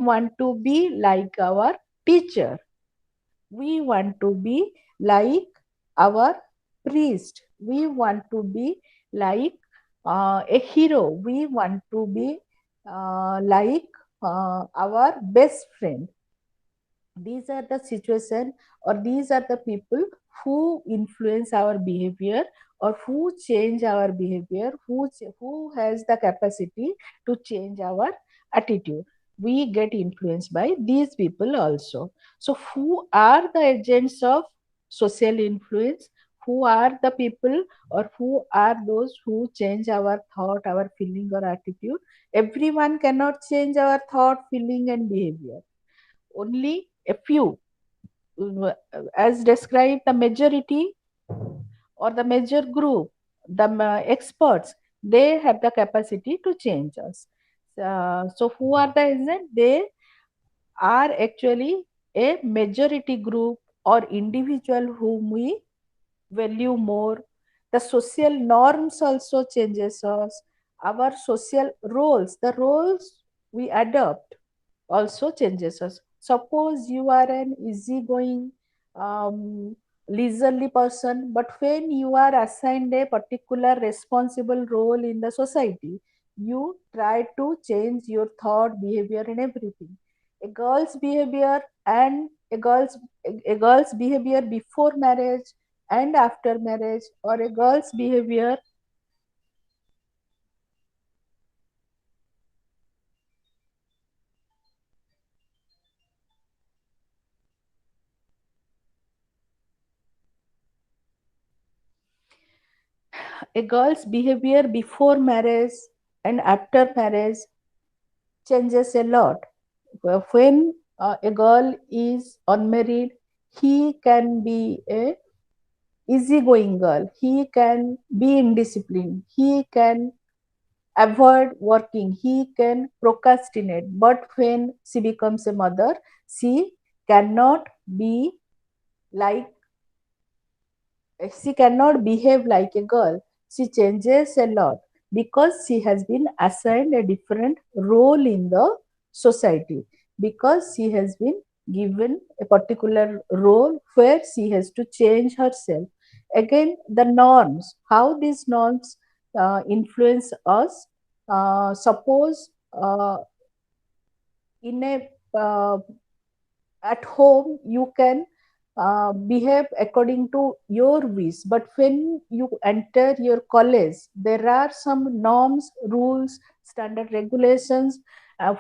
want to be like our teacher. We want to be like our priest. We want to be like a hero. We want to be like our best friend. These are the situation, or these are the people who influence our behavior, or who change our behavior, who has the capacity to change our attitude. We get influenced by these people also. So who are the agents of social influence? Who are the people, or who are those who change our thought, our feeling, or attitude? Everyone cannot change our thought, feeling, and behavior. Only a few, as described, the majority or the major group, the experts, they have the capacity to change us. So who are the agents? They are actually a majority group or individual whom we value more. The social norms also changes us. Our social roles, the roles we adopt, also changes us. Suppose you are an easygoing, leisurely person, but when you are assigned a particular responsible role in the society, you try to change your thought, behavior, and everything. A girl's behavior and a girl's behavior before marriage and after marriage, or a girl's behavior, before marriage and after marriage changes a lot. When a girl is unmarried, he can be a easygoing girl. He can be indisciplined. He can avoid working. He can procrastinate. But when she becomes a mother, she cannot be like she cannot behave like a girl. She changes a lot because she has been assigned a different role in the society, because she has been given a particular role where she has to change herself. Again, the norms, how these norms influence us. Suppose in a at home you can behave according to your wish, but when you enter your college, there are some norms, rules, standard regulations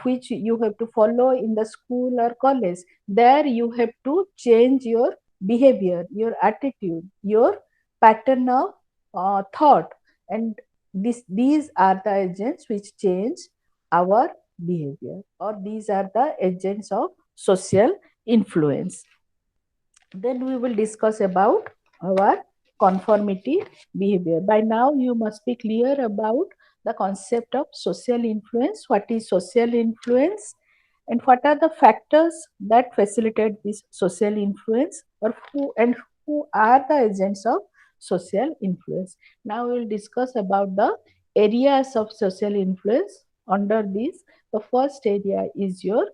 which you have to follow in the school or college. There you have to change your behavior, your attitude, your pattern of thought, and these are the agents which change our behavior, or these are the agents of social influence. Then we will discuss about our conformity behavior. By now, you must be clear about the concept of social influence. What is social influence? And what are the factors that facilitate this social influence, or who are the agents of social influence? Now we will discuss about the areas of social influence. Under this, the first area is your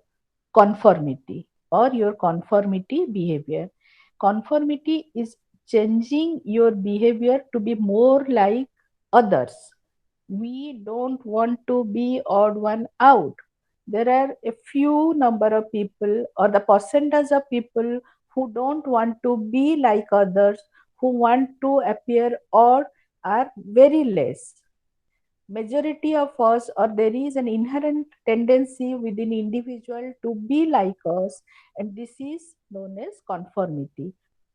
conformity, or your conformity behavior. Conformity is changing your behavior to be more like others. We don't want to be odd one out. There are a few number of people, or the percentage of people, who don't want to be like others, who want to appear odd, are very less. Majority of us, or there is an inherent tendency within individual to be like us, and this is known as conformity.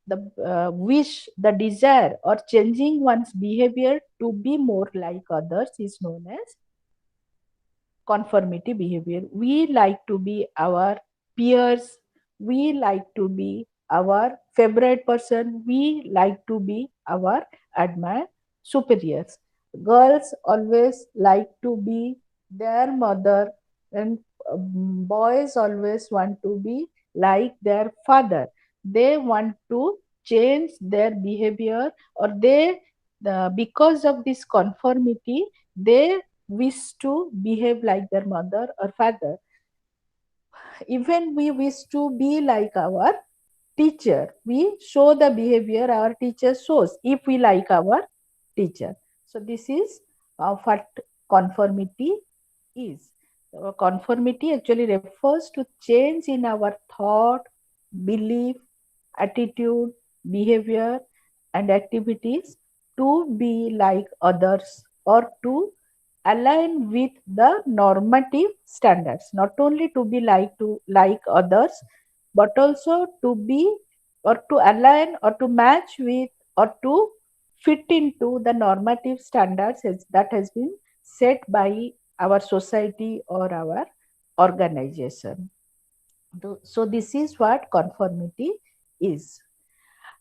The wish, the desire, or changing one's behavior to be more like others is known as conformity behavior. We like to be our peers, we like to be our favorite person, we like to be our admired superiors. Girls always like to be their mother, and boys always want to be like their father. They want to change their behavior, or because of this conformity, they wish to behave like their mother or father. even we wish to be like our teacher, we show the behavior our teacher shows if we like our teacher. So this is what conformity is. Conformity actually refers to change in our thought, belief, attitude, behavior, and activities to be like others or to align with the normative standards. Not only to be like others, but also to be or to align or to match with or to fit into the normative standards that has been set by our society or our organization. So this is what conformity is.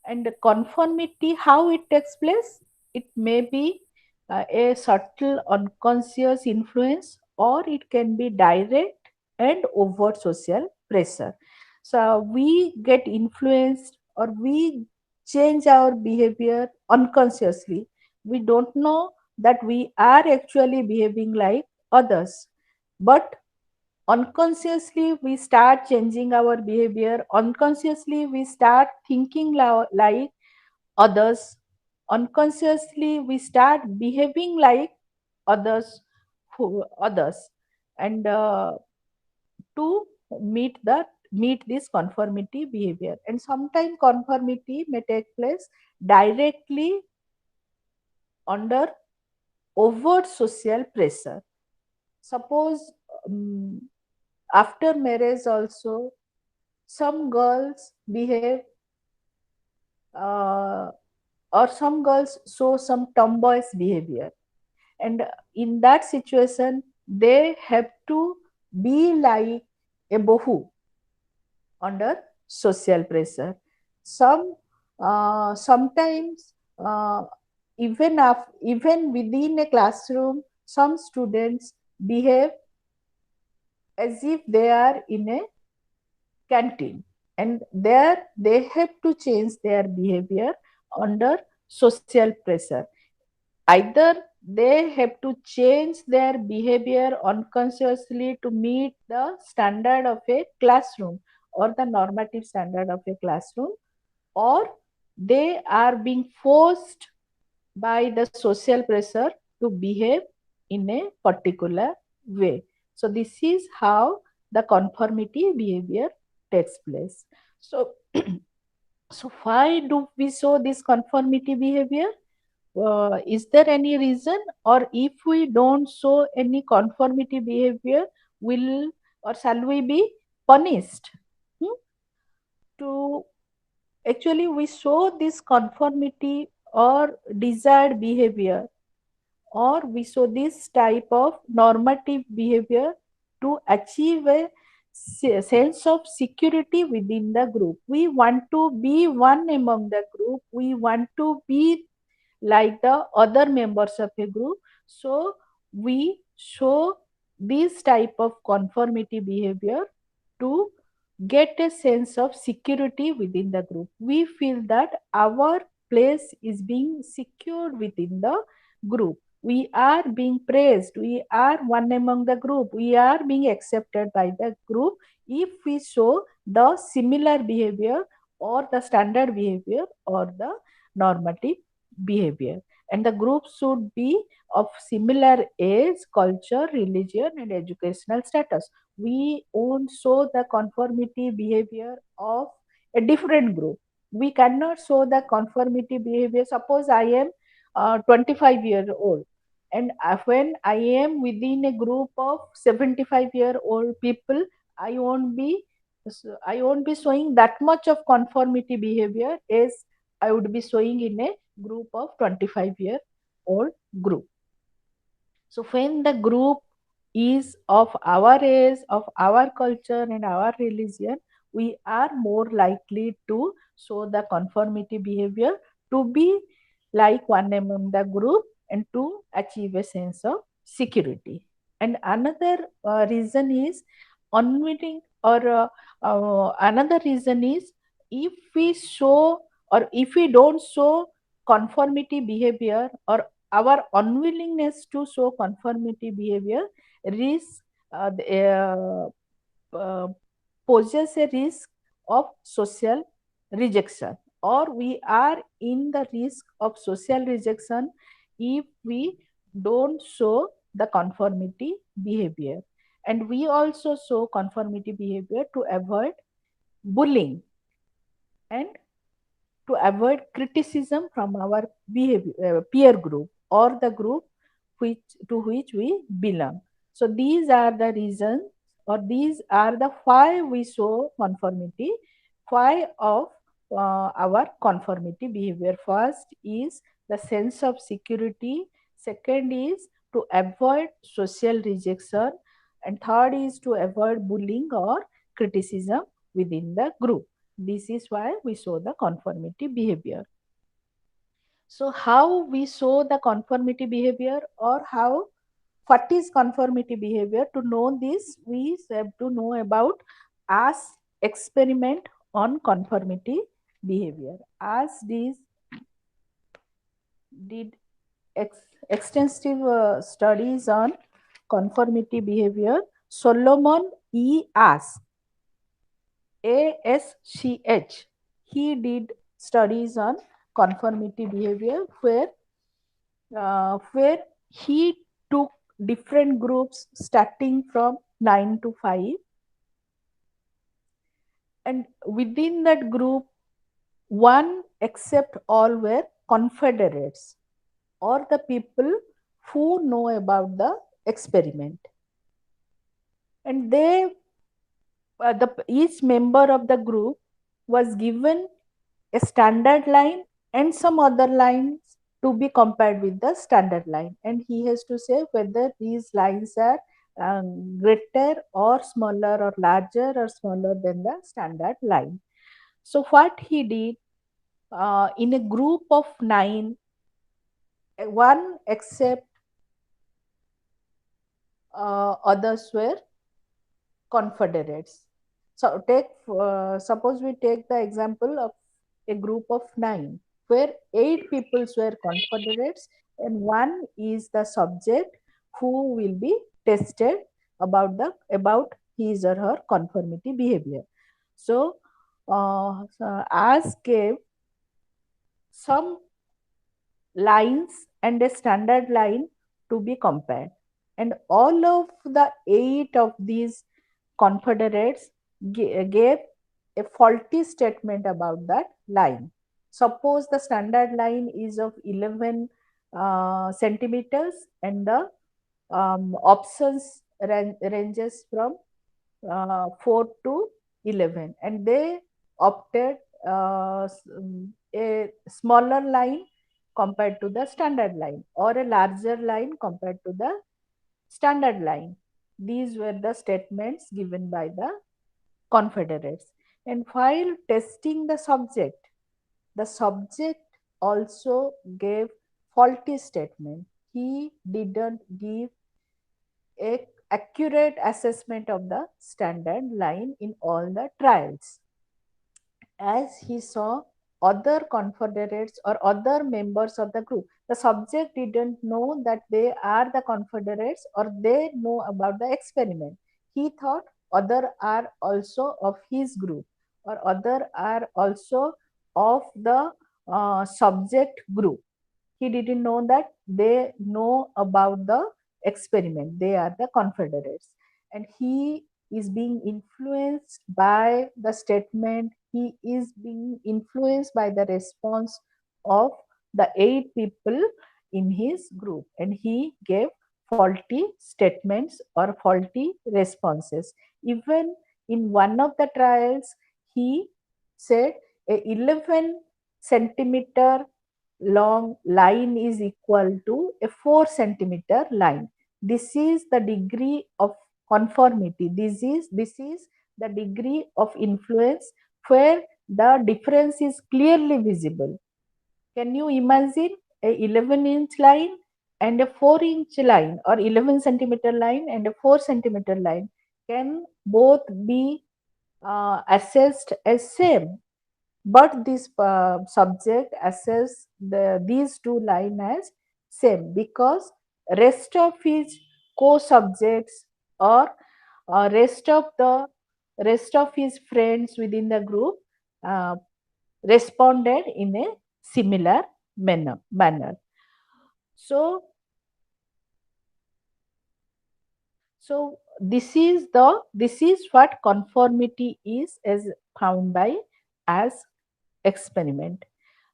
And conformity, how it takes place? It may be a subtle unconscious influence, or it can be direct and overt social pressure. So we get influenced or we change our behavior unconsciously. We don't know that we are actually behaving like others, but unconsciously we start changing our behavior. Unconsciously we start thinking like others. Unconsciously we start behaving like others, and to meet this conformity behavior. And sometimes conformity may take place directly under overt social pressure. Suppose after marriage also some girls behave uh, or some girls show some tomboyish behavior, and in that situation they have to be like a bohu under social pressure. Sometimes even within a classroom some students behave as if they are in a canteen, and there they have to change their behavior under social pressure. Either they have to change their behavior unconsciously to meet the standard of a classroom or the normative standard of a classroom, or they are being forced by the social pressure to behave in a particular way. So this is how the conformity behavior takes place. So, so why do we show this conformity behavior? Is there any reason, or if we don't show any conformity behavior, will or shall we be punished? Hmm? To actually we show this conformity or desired behavior, or we show this type of normative behavior to achieve a sense of security within the group. We want to be one among the group. We want to be like the other members of a group. So we show this type of conformity behavior to get a sense of security within the group. We feel that our place is being secured within the group. We are being praised. We are one among the group. We are being accepted by the group if we show the similar behavior or the standard behavior or the normative behavior. And the group should be of similar age, culture, religion, and educational status. We won't show the conformity behavior of a different group. We cannot show the conformity behavior. Suppose I am 25-year old, and when I am within a group of 75-year-old people, I won't be I won't be showing that much of conformity behavior as I would be showing in a group of 25-year-old group. So when the group is of our age, of our culture and our religion, we are more likely to show the conformity behavior to be like one among the group and to achieve a sense of security. And another reason is unwitting, or another reason is if we show or if we don't show conformity behavior, or our unwillingness to show conformity behavior risks uh, the, uh, uh, poses a risk of social rejection, or we are in the risk of social rejection if we don't show the conformity behavior. And we also show conformity behavior to avoid bullying and to avoid criticism from our peer group or the group which to which we belong. So these are the reasons, or these are the five we show conformity, five of our conformity behavior. First is the sense of security. Second is to avoid social rejection, and third is to avoid bullying or criticism within the group. This is why we show the conformity behavior. So how we show the conformity behavior, or how, what is conformity behavior? To know this, we have to know about as experiment on conformity behavior. As these did extensive studies on conformity behavior. Solomon E. ASCH. He did studies on conformity behavior where he took different groups starting from 9 to 5, and within that group, one except all were confederates, or the people who know about the experiment, and each member of the group was given a standard line and some other lines to be compared with the standard line, and he has to say whether these lines are greater or smaller, or larger or smaller than the standard line. So what he did, in a group of 9, one except others were confederates. So suppose we take the example of a group of 9, where 8 people were confederates and one is the subject who will be tested about his or her conformity behavior. So as gave some lines and a standard line to be compared, and all of the 8 of these confederates gave a faulty statement about that line. Suppose the standard line is of 11 centimeters, and the options ranges from 4 to 11, and they opted a smaller line compared to the standard line, or a larger line compared to the standard line. These were the statements given by the confederates. And while testing the subject also gave faulty statement. He didn't give a accurate assessment of the standard line in all the trials, as he saw other confederates or other members of the group. The subject didn't know that they are the confederates or they know about the experiment. He thought other are also of his group, or other are also of the subject group. He didn't know that they know about the experiment. They are the confederates. And he is being influenced by the statement. He is being influenced by the response of the 8 people in his group. And he gave faulty statements or faulty responses. Even in one of the trials, he said a 11 centimeter long line is equal to a 4 centimeter line. This is the degree of conformity. This is the degree of influence where the difference is clearly visible. Can you imagine a 11-inch line and a 4-inch line, or 11 centimeter line and a 4 centimeter line can both be assessed as same, but this subject assess these two lines as same because rest of his co-subjects or rest of the rest of his friends within the group uh, responded in a similar manner. So, so this is what conformity is as found by as experiment.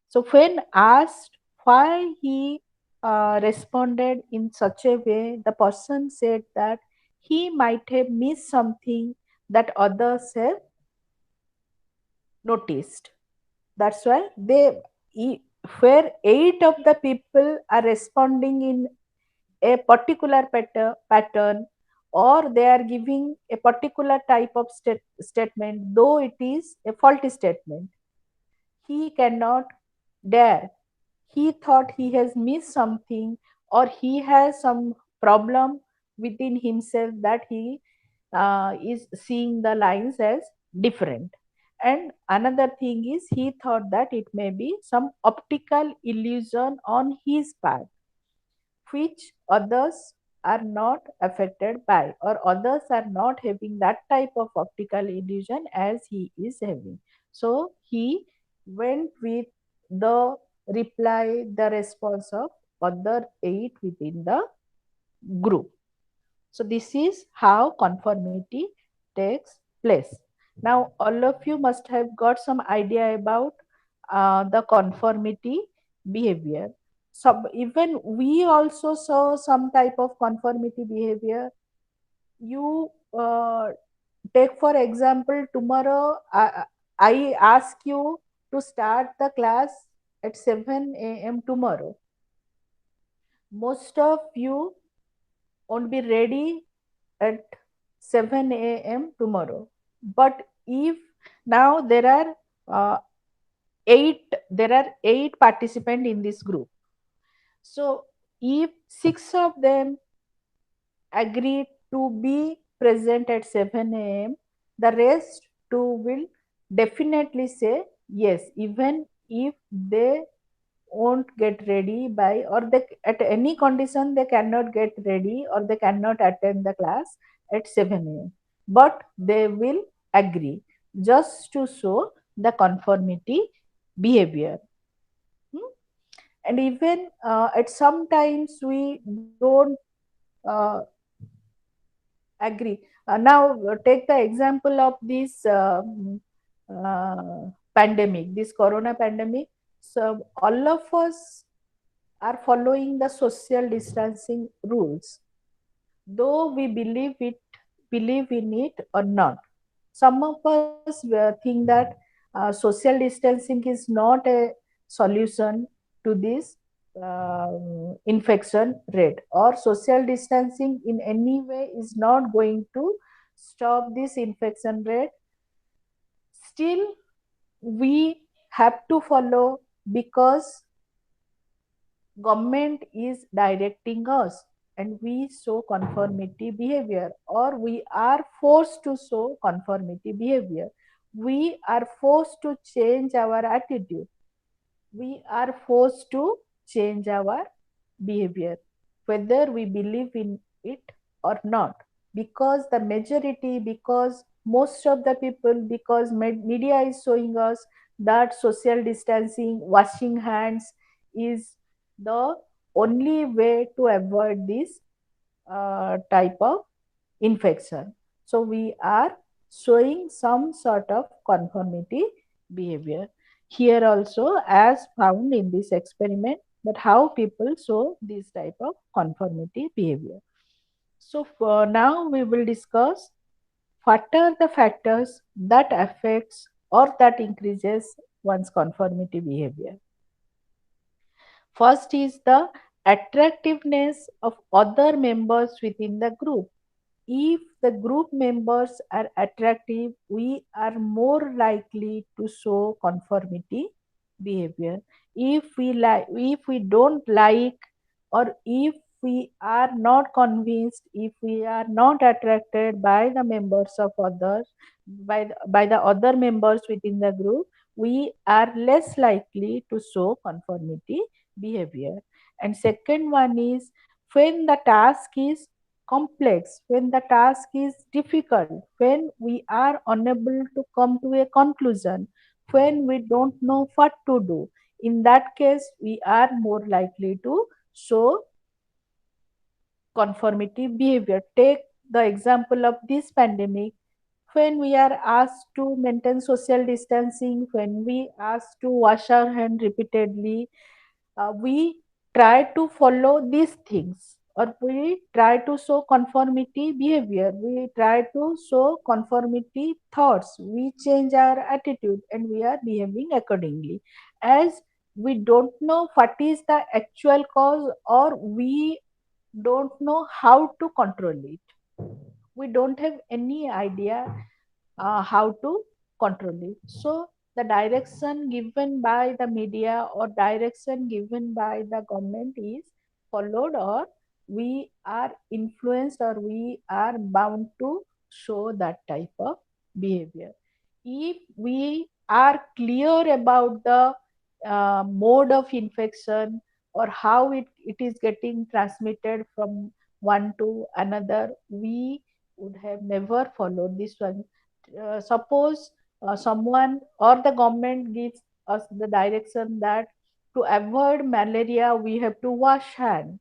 So when asked why he responded in such a way, the person said that he might have missed something that others have noticed. That's why where eight of the people are responding in a particular pattern, or they are giving a particular type of statement, though it is a faulty statement, he cannot dare. He thought he has missed something, or he has some problem within himself, that he is seeing the lines as different. And another thing is, he thought that it may be some optical illusion on his part, which others are not affected by, or others are not having that type of optical illusion as he is having. So he went with the reply, the response of other eight within the group. So this is how conformity takes place. Now all of you must have got some idea about the conformity behavior. So even we also saw some type of conformity behavior. You take for example, tomorrow I ask you to start the class at 7 a.m. tomorrow. Most of you won't be ready at 7 a.m. tomorrow. But if now uh, there are eight participants in this group. So if six of them agree to be present at 7 a.m., the rest two will definitely say yes, even if they won't get ready by, or they at any condition they cannot get ready, or they cannot attend the class at 7 a.m., but they will agree, just to show the conformity behavior. Hmm? And even at some times we don't uh, agree. Now take the example of this pandemic, this corona pandemic. So all of us are following the social distancing rules, though we believe in it or not. Some of us think that social distancing is not a solution to this infection rate, or social distancing in any way is not going to stop this infection rate. Still, we have to follow, because government is directing us, and we show conformity behavior, or we are forced to show conformity behavior. We are forced to change our attitude. We are forced to change our behavior, whether we believe in it or not. Because the majority, because most of the people, because media is showing us that social distancing, washing hands is the only way to avoid this type of infection. So we are showing some sort of conformity behavior. Here also, as found in this experiment, that how people show this type of conformity behavior. So for now we will discuss what are the factors that affects or that increases one's conformity behavior. First is the attractiveness of other members within the group. If the group members are attractive, we are more likely to show conformity behavior. If we don't like, or if we are not convinced, if we are not attracted by the members of others, by the other members within the group, we are less likely to show conformity behavior. And second one is, when the task is complex, when the task is difficult, when we are unable to come to a conclusion, when we don't know what to do, in that case, we are more likely to show conformity behavior. Take the example of this pandemic. When we are asked to maintain social distancing, when we asked to wash our hand repeatedly, we try to follow these things, or we try to show conformity behavior, we try to show conformity thoughts, we change our attitude and we are behaving accordingly, as we don't know what is the actual cause, or we don't know how to control it. We don't have any idea how to control it. So the direction given by the media or direction given by the government is followed, or we are influenced, or we are bound to show that type of behavior. If we are clear about the mode of infection, or how it is getting transmitted from one to another, we would have never followed this one. Suppose someone or the government gives us the direction that to avoid malaria we have to wash hand.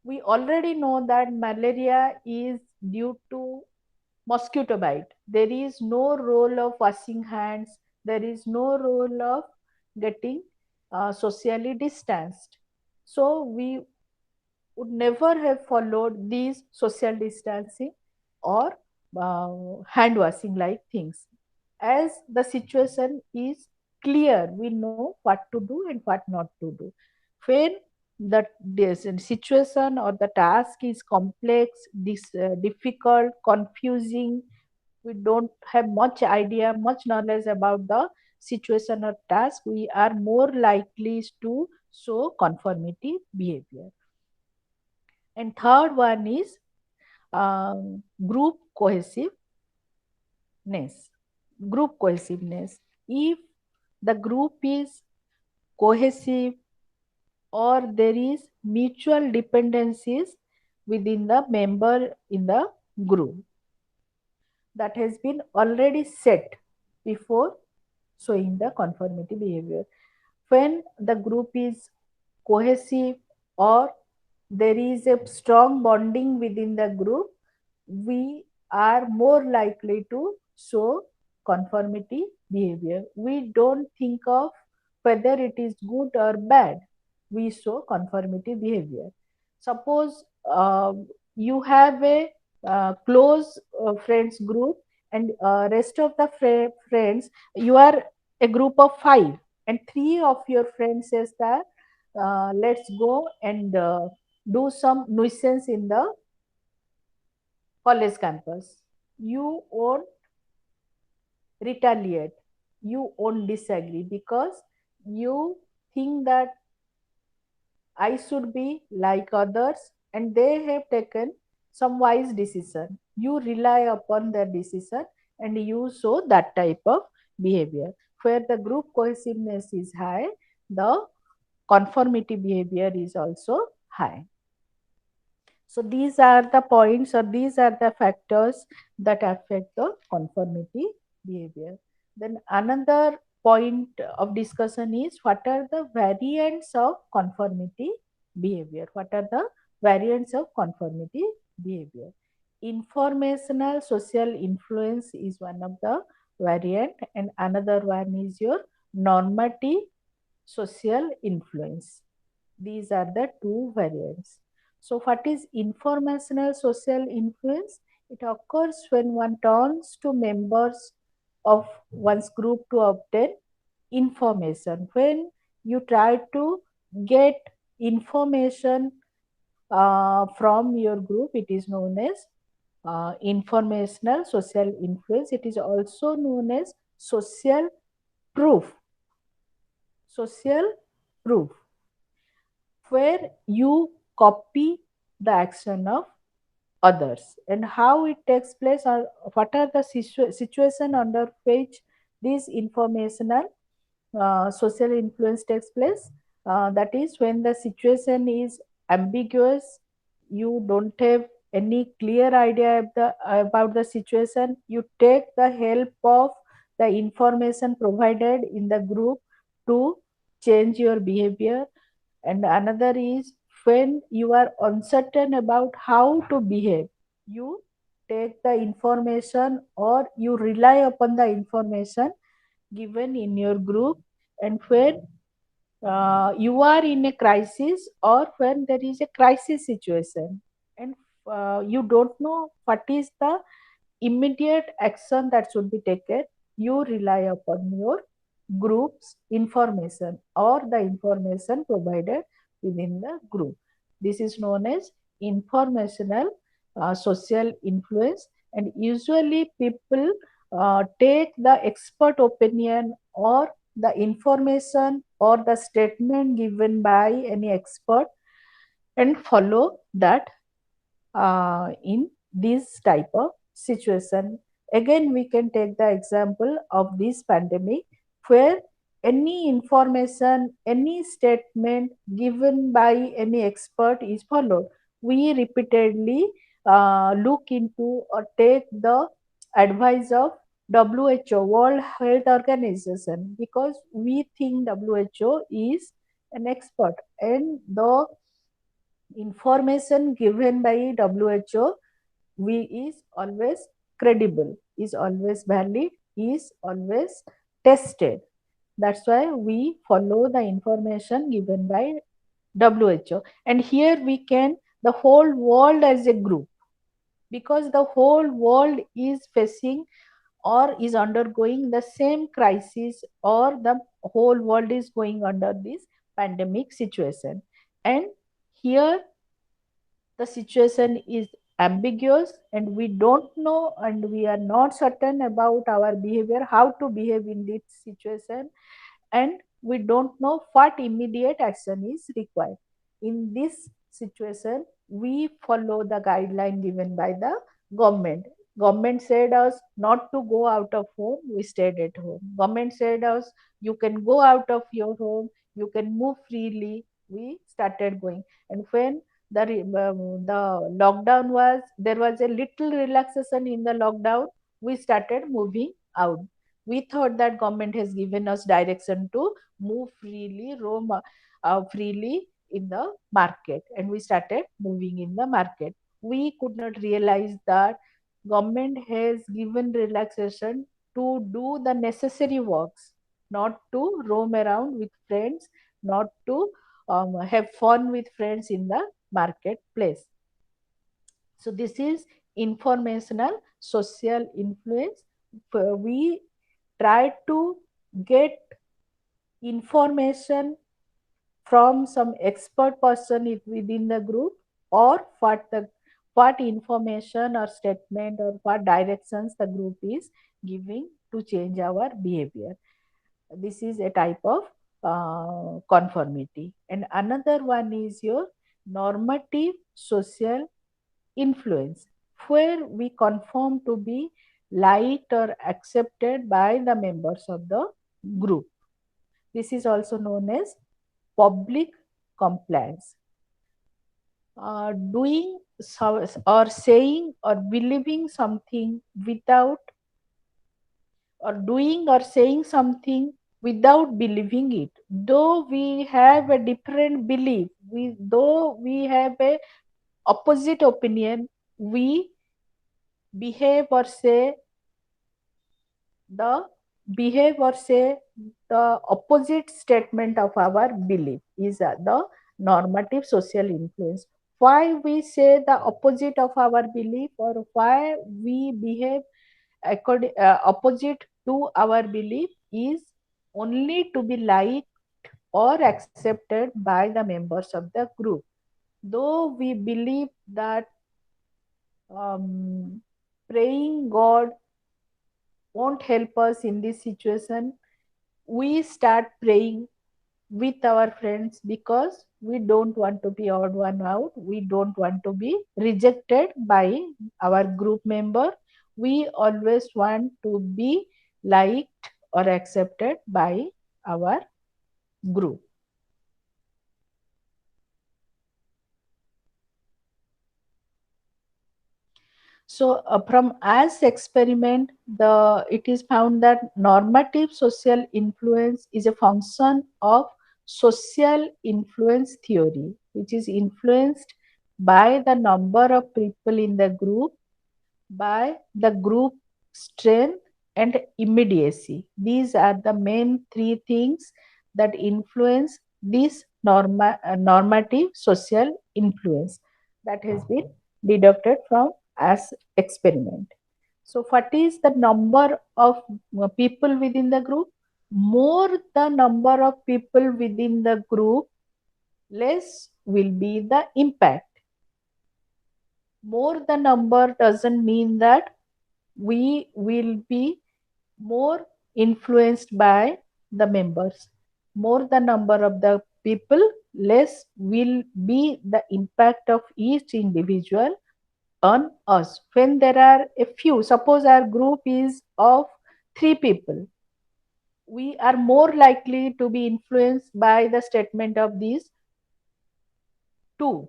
We already know that malaria is due to mosquito bite. There is no role of washing hands, there is no role of getting socially distanced. So we would never have followed these social distancing or hand washing like things. As the situation is clear, we know what to do and what not to do. When the situation or the task is complex, difficult, confusing, we don't have much idea, much knowledge about the situation or task, we are more likely to show conformity behavior. And third one is group cohesiveness. Group cohesiveness. If the group is cohesive, or there is mutual dependencies within the member in the group, that has been already set before showing the conformity behavior. When the group is cohesive, or there is a strong bonding within the group, we are more likely to show conformity behavior. We don't think of whether it is good or bad, we show conformity behavior. Suppose you have a close friends group, and rest of the friends, you are a group of five, and three of your friends says that let's go and do some nuisance in the college campus. You won't retaliate, you won't disagree, because you think that I should be like others and they have taken some wise decision. You rely upon their decision and you show that type of behavior. Where the group cohesiveness is high, the conformity behavior is also high. So these are the points, or these are the factors that affect the conformity behavior. Then another point of discussion is what are the variants of conformity behavior? What are the variants of conformity behavior? Informational social influence is one of the variant, and another one is your normative social influence. These are the two variants. So what is informational social influence? It occurs when one turns to members of one's group to obtain information. When you try to get information from your group, it is known as informational social influence. It is also known as social proof. Social proof, where you copy the action of others, and how it takes place, or what are the situation under which this informational social influence takes place. That is when the situation is ambiguous, you don't have any clear idea about the situation, you take the help of the information provided in the group to change your behavior. And another is, when you are uncertain about how to behave, you take the information or you rely upon the information given in your group. And when you are in a crisis or when there is a crisis situation, and you don't know what is the immediate action that should be taken, you rely upon your group's information or the information provided within the group. This is known as informational social influence. And usually people take the expert opinion or the information or the statement given by any expert and follow that in this type of situation. Again, we can take the example of this pandemic, where any information, any statement given by any expert is followed. We repeatedly look into or take the advice of WHO, World Health Organization, because we think WHO is an expert, and the information given by WHO we is always credible, is always valid, is always tested. That's why we follow the information given by WHO. And here we can, the whole world as a group, because the whole world is facing or is undergoing the same crisis, or the whole world is going under this pandemic situation. And here the situation is ambiguous and we don't know and we are not certain about our behavior, how to behave in this situation, and we don't know what immediate action is required. In this situation, we follow the guideline given by the government. Government said us not to go out of home, we stayed at home. Government said us you can go out of your home, you can move freely, we started going. And when the lockdown was, there was a little relaxation in the lockdown, we started moving out. We thought that government has given us direction to move freely, roam freely in the market, and we started moving in the market. We could not realize that government has given relaxation to do the necessary works, not to roam around with friends, not to have fun with friends in the marketplace. So this is informational social influence. We try to get information from some expert person within the group, or what information or statement or what directions the group is giving to change our behavior. This is a type of conformity. And another one is your normative social influence, where we conform to be liked or accepted by the members of the group. This is also known as public compliance. Doing so, or saying or believing something without, or doing or saying something without believing it, though we have a different belief, though we have a opposite opinion, we behave or say the behave or say the opposite statement of our belief is the normative social influence. Why we say the opposite of our belief, or why we behave opposite to our belief, is only to be liked or accepted by the members of the group. Though we believe that praying God won't help us in this situation, we start praying with our friends because we don't want to be odd one out. We don't want to be rejected by our group member. We always want to be liked or accepted by our group. So from as experiment, the it is found that normative social influence is a function of social influence theory, which is influenced by the number of people in the group, by the group strength and immediacy. These are the main three things that influence this normative social influence that has been deducted from as experiment. So what is the number of people within the group? More the number of people within the group, less will be the impact. More the number doesn't mean that we will be more influenced by the members. More the number of the people, less will be the impact of each individual on us. When there are a few, suppose our group is of 3 people, we are more likely to be influenced by the statement of these two.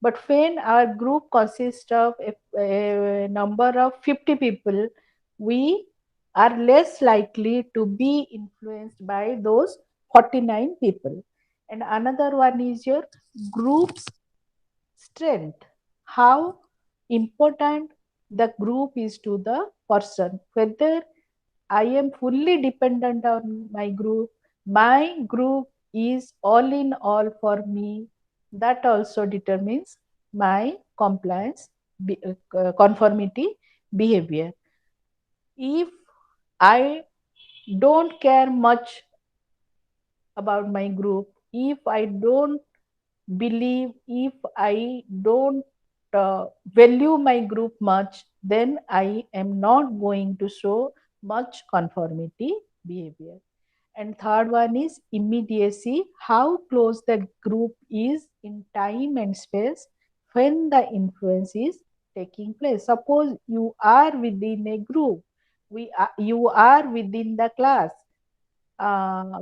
But when our group consists of a number of 50 people, we are less likely to be influenced by those 49 people. And another one is your group's strength. How important the group is to the person. Whether I am fully dependent on my group is all in all for me, that also determines my conformity behavior. If I don't care much about my group, if I don't believe, if I don't value my group much, then I am not going to show much conformity behavior. And third one is immediacy, how close the group is in time and space when the influence is taking place. Suppose you are within a group, you are within the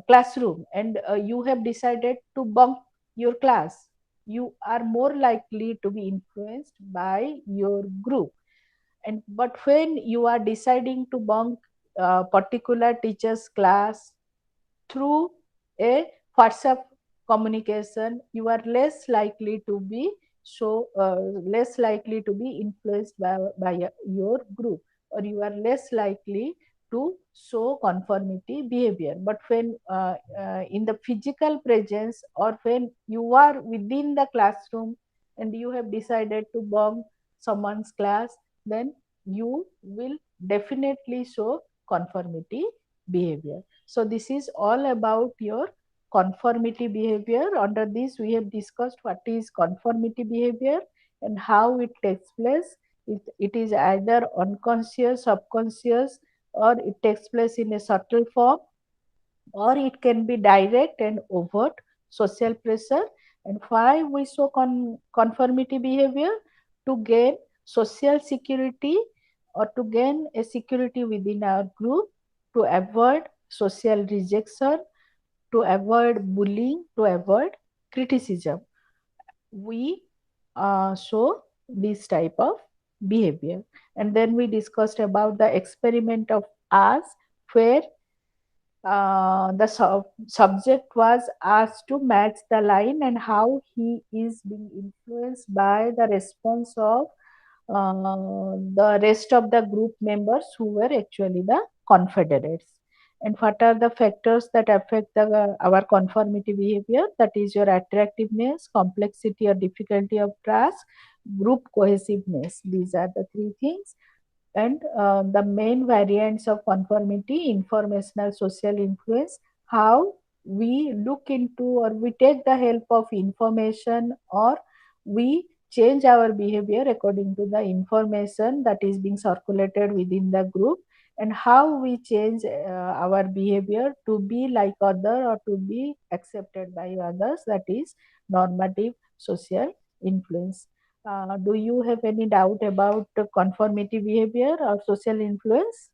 classroom, and you have decided to bunk your class. You are more likely to be influenced by your group. And but when you are deciding to bunk a particular teacher's class through a WhatsApp communication, you are less likely to be less likely to be influenced by your group, or you are less likely to show conformity behavior. But when in the physical presence, or when you are within the classroom and you have decided to bunk someone's class, then you will definitely show conformity behavior. So this is all about your conformity behavior. Under this, we have discussed what is conformity behavior and how it takes place. It is either unconscious, subconscious, or it takes place in a subtle form, or it can be direct and overt social pressure. And why we show conformity behavior? To gain social security, or to gain a security within our group, to avoid social rejection, to avoid bullying, to avoid criticism. We show this type of behavior. And then we discussed about the experiment of us, where the subject was asked to match the line and how he is being influenced by the response of the rest of the group members who were actually the confederates. And what are the factors that affect our conformity behavior? That is your attractiveness, complexity or difficulty of task, group cohesiveness. These are the three things. And the main variants of conformity: informational social influence, how we look into or we take the help of information, or we change our behavior according to the information that is being circulated within the group, and how we change our behavior to be like other or to be accepted by others, that is normative social influence. Do you have any doubt about conformity behavior or social influence?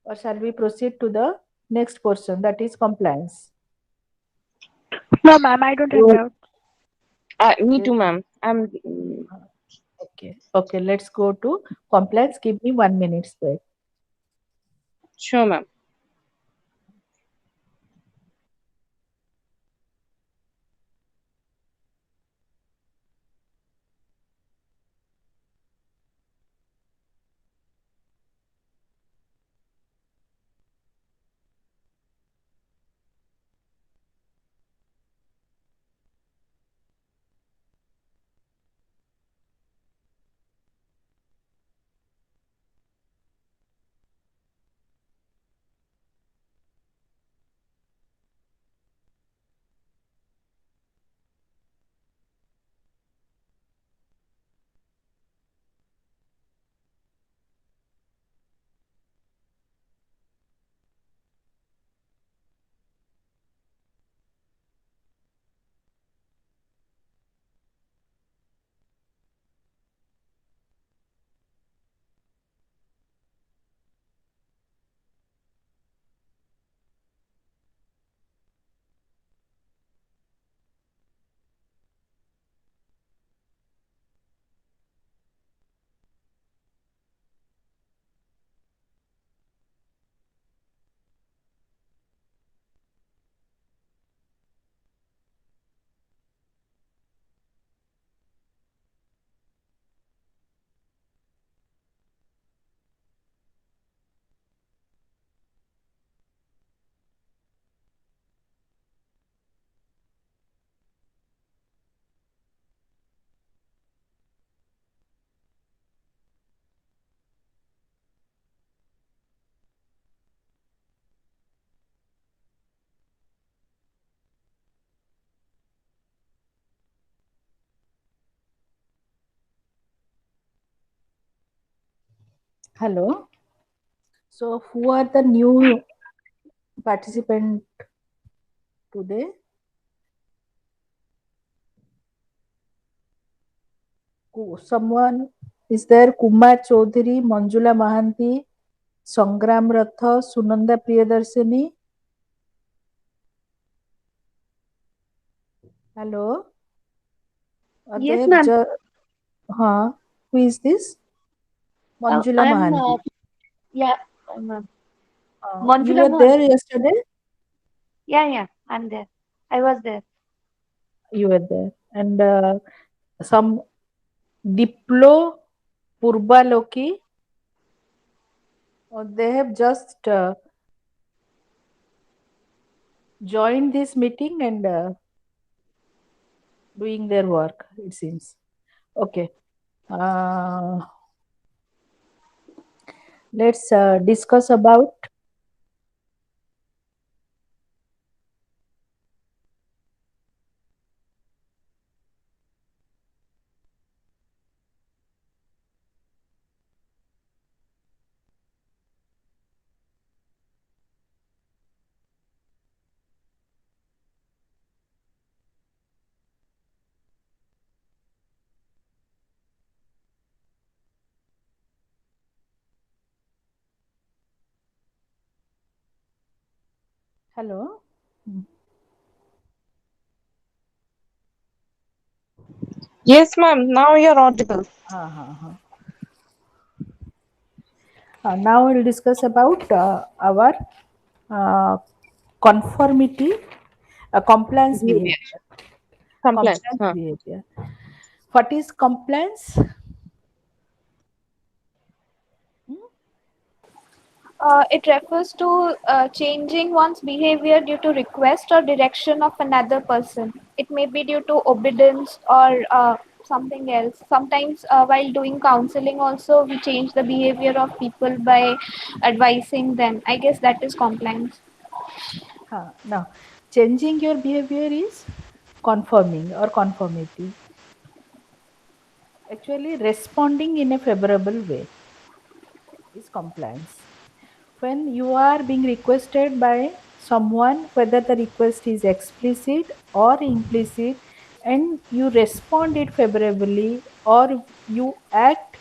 Or shall we proceed to the next portion, that is compliance? No, ma'am, I don't have doubt. Me Yes. too, ma'am. I'm. Okay, let's go to compliance. Give me 1 minute wait. Sure, ma'am. Hello. So, who are the new participant today? Someone is there? Kumar Chaudhary, Manjula Mahanti, Sangram Ratha, Sunanda Priyadarshini. Hello. They Yes, have ma'am. who is this? Manjula I'm Mahanti. yeah, ma'am. You Manjula were there Mohan. yesterday? Yeah, yeah, I'm there. I was there. You were there. And some Diplo Purbaloki, they have just joined this meeting and doing their work, it seems. Okay. Uh, let's discuss about. Hello. Yes, ma'am. Now you're audible. Ha. Now we'll discuss about our uh, conformity, compliance Behavior. behavior. Compliance. Compliance Huh. behavior. What is compliance? It refers to changing one's behavior due to request or direction of another person. It may be due to obedience or something else. Sometimes, while doing counseling, also we change the behavior of people by advising them. I guess that is compliance. Now, changing your behavior is conforming or conformity. Actually, responding in a favorable way is compliance. When you are being requested by someone, whether the request is explicit or implicit, and you respond it favorably or you act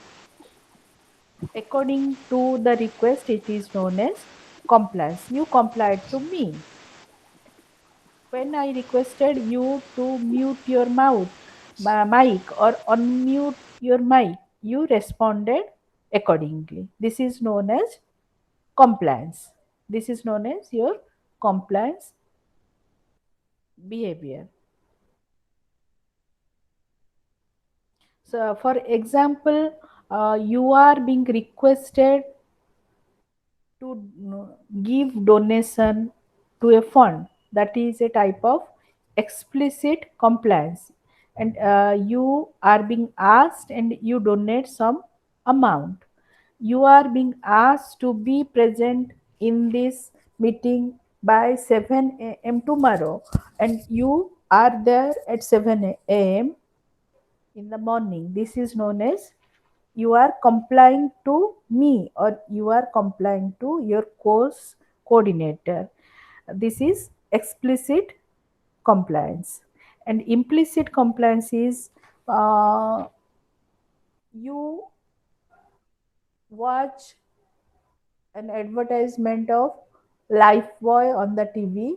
according to the request, it is known as compliance. You complied to me. When I requested you to mute your mic or unmute your mic, you responded accordingly. This is known as compliance. This is known as your compliance behavior. So, for example, you are being requested to give donation to a fund. That is a type of explicit compliance, and you are being asked and you donate some amount. You are being asked to be present in this meeting by 7 a.m. tomorrow, and you are there at 7 a.m. in the morning. This is known as you are complying to me, or you are complying to your course coordinator. This is explicit compliance. And implicit compliance is you watch an advertisement of Lifebuoy on the TV,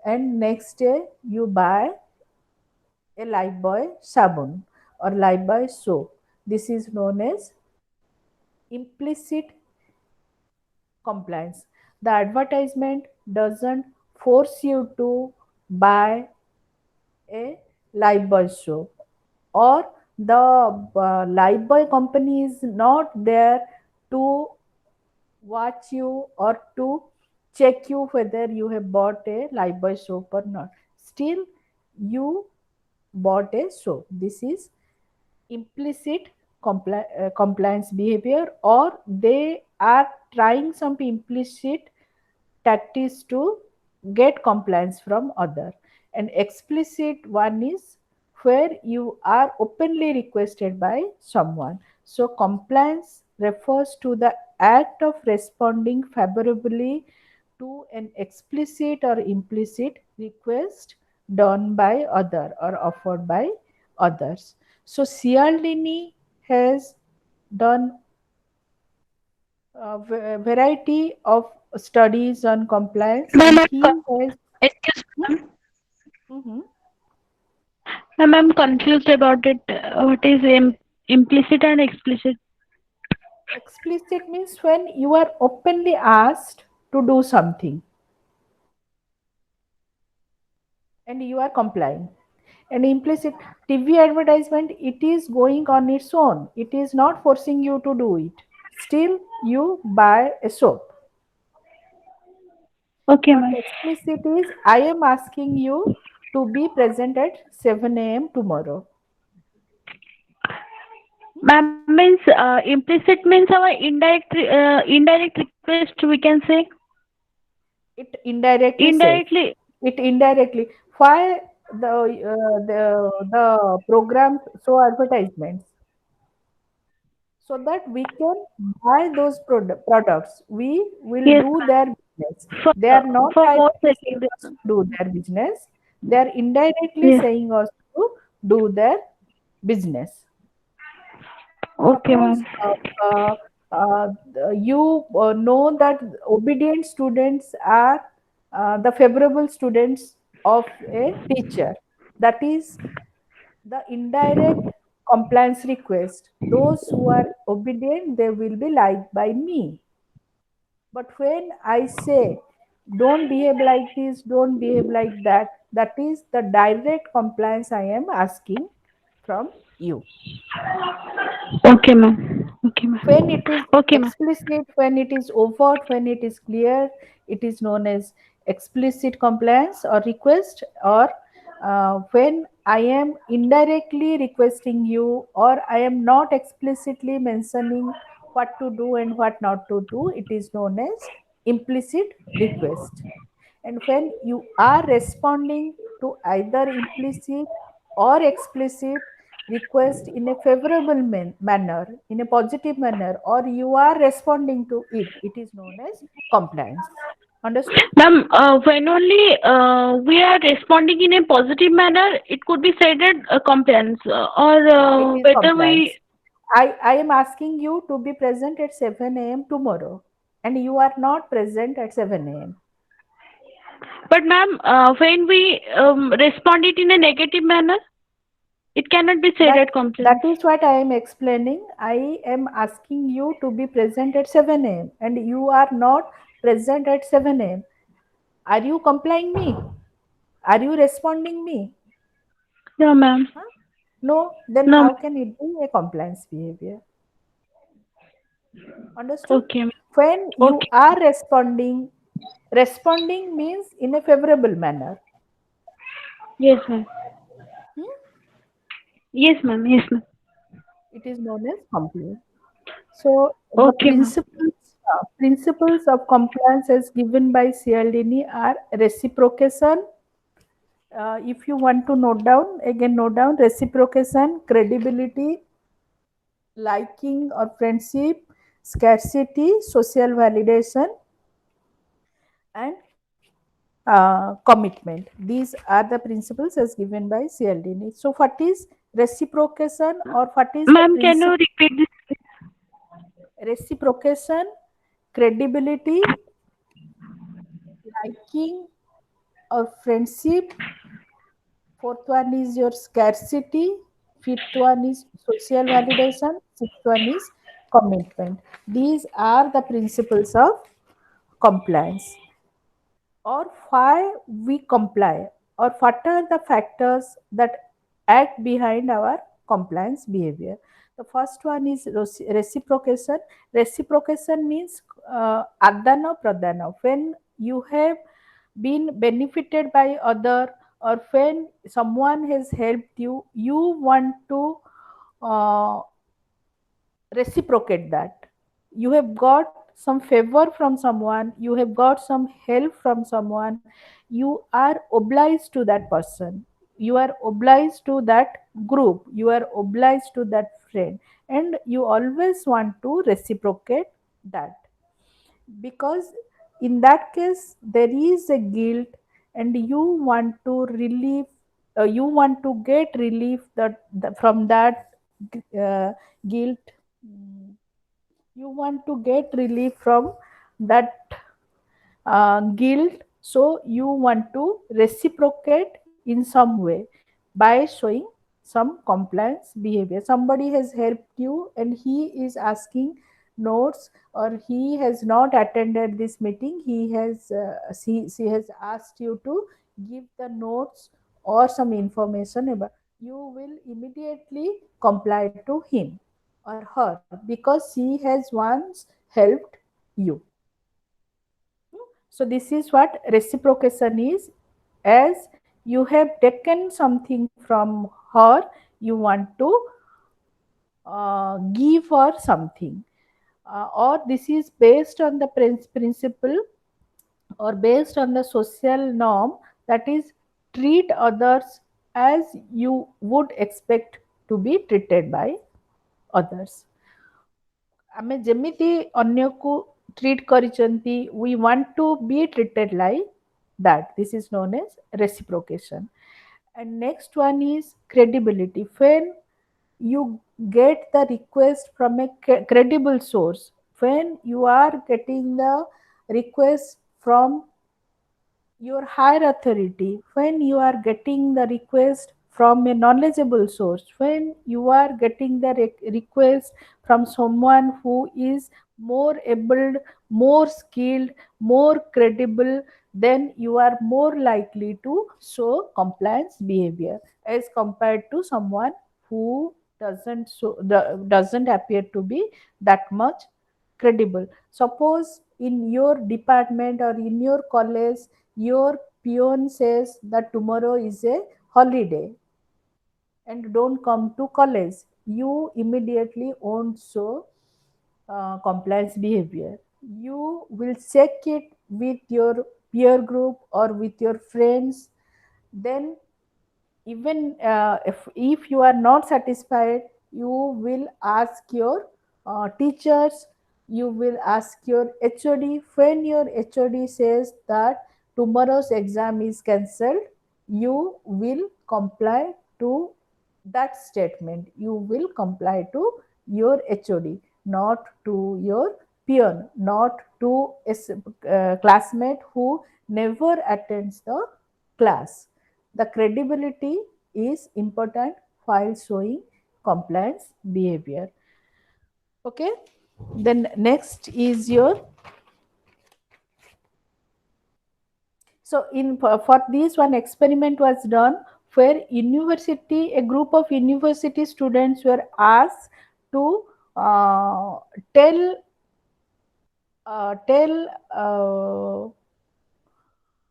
and next day you buy a Lifebuoy sabun or Lifebuoy soap. This is known as implicit compliance. The advertisement doesn't force you to buy a Lifebuoy soap, or the Lifebuoy company is not there to watch you or to check you whether you have bought a Lifebuoy soap or not. Still, you bought a soap. This is implicit compliance behavior, or they are trying some implicit tactics to get compliance from other. And explicit one is where you are openly requested by someone. So compliance refers to the act of responding favorably to an explicit or implicit request done by other or offered by others. So Cialdini has done a variety of studies on compliance, Ma'am, and he has. excuse Hmm? me, ma'am. Mhm. Ma'am, I'm confused about it. What is implicit and explicit? Explicit means when you are openly asked to do something and you are complying. And implicit, TV advertisement, it is going on its own, it is not forcing you to do it, still you buy a soap. Okay, But ma'am. explicit is I am asking you to be present at 7 a.m. tomorrow. Ma'am means implicit means our indirect request we can say. It indirectly says, Indirectly. it indirectly. Why the programs show advertisements? So that we can buy those products. We will Yes, do ma'am. their business. For They are not for more directly saying second. us to do their business. They are indirectly Yes. saying us to do their business. Okay, ma'am. Suppose you know that obedient students are the favorable students of a teacher. That is the indirect compliance request. Those who are obedient, they will be liked by me. But when I say, don't behave like this, don't behave like that, that is the direct compliance I am asking from you. Okay, ma'am. Okay, When ma'am. it is Okay, ma'am. explicit, when it is overt, when it is clear, it is known as explicit compliance or request. Or when I am indirectly requesting you, or I am not explicitly mentioning what to do and what not to do, it is known as implicit request. And when you are responding to either implicit or explicit request in a favorable manner, in a positive manner, or you are responding to it, it is known as compliance. Understood? Ma'am, when only we are responding in a positive manner, it could be said that compliance, or It is whether we. compliance. I am asking you to be present at 7 a.m. tomorrow, and you are not present at 7 a.m. But ma'am, when we respond it in a negative manner. It cannot be said That at that compliance. is what I am explaining. I am asking you to be present at 7 a.m. and you are not present at 7 a.m. Are you complying me? Are you responding me? Yeah, ma'am. Huh? No, then No, ma'am. how can it be a compliance behavior? Understood? Okay, ma'am. When you Okay. are responding, responding means in a favorable manner. Yes, ma'am. Hmm? Yes, ma'am. Yes, ma'am. It is known as compliance. So the Okay, ma'am. principles of compliance as given by CLDNE are reciprocation. If you want to note down, again note down reciprocation, credibility, liking or friendship, scarcity, social validation, and commitment. These are the principles as given by CLDNE. So, what is reciprocation or what is the Ma'am, can you principle? repeat this? Reciprocation, credibility, liking or friendship. Fourth one is your scarcity. Fifth one is social validation. Sixth one is commitment. These are the principles of compliance. Or why we comply, or what are the factors that act behind our compliance behavior. The first one is reciprocation. Reciprocation means adana pradana. When you have been benefited by other, or when someone has helped you, you want to uh, reciprocate that. You have got some favor from someone, you have got some help from someone, you are obliged to that person, you are obliged to that group, you are obliged to that friend, and you always want to reciprocate that, because in that case there is a guilt, and you want to relieve, you want to get relief from that uh, guilt. Mm, you want to get relief from that guilt, so you want to reciprocate in some way by showing some compliance behavior. Somebody has helped you and he is asking notes, or he has not attended this meeting, he has she has asked you to give the notes or some information about, you will immediately comply to him or her because she has once helped you. So this is what reciprocation is. As you have taken something from her, you want to give her something, or this is based on the principle or based on the social norm, that is treat others as you would expect to be treated by others. ଆମେ ଯେମିତି ଅନ୍ୟକୁ treat କରିଛନ୍ତି, we want to be treated like that. This is known as reciprocation. And next one is credibility. When you get the request from a credible source, when you are getting the request from your higher authority, when you are getting the request from a knowledgeable source, when you are getting the request from someone who is more able, more skilled, more credible, then you are more likely to show compliance behavior as compared to someone who doesn't appear to be that much credible. Suppose in your department or in your college, your peon says that tomorrow is a holiday and don't come to college, you immediately won't show compliance behavior. You will check it with your peer group or with your friends. Then even if you are not satisfied, you will ask your teachers, you will ask your hod. When your hod says that tomorrow's exam is cancelled, you will comply to that statement, you will comply to your hod, not to your peer, not to a classmate who never attends the class. The credibility is important while showing compliance behavior. Okay, then next is your, so in for this one experiment was done where university, a group of university students were asked to uh, tell tell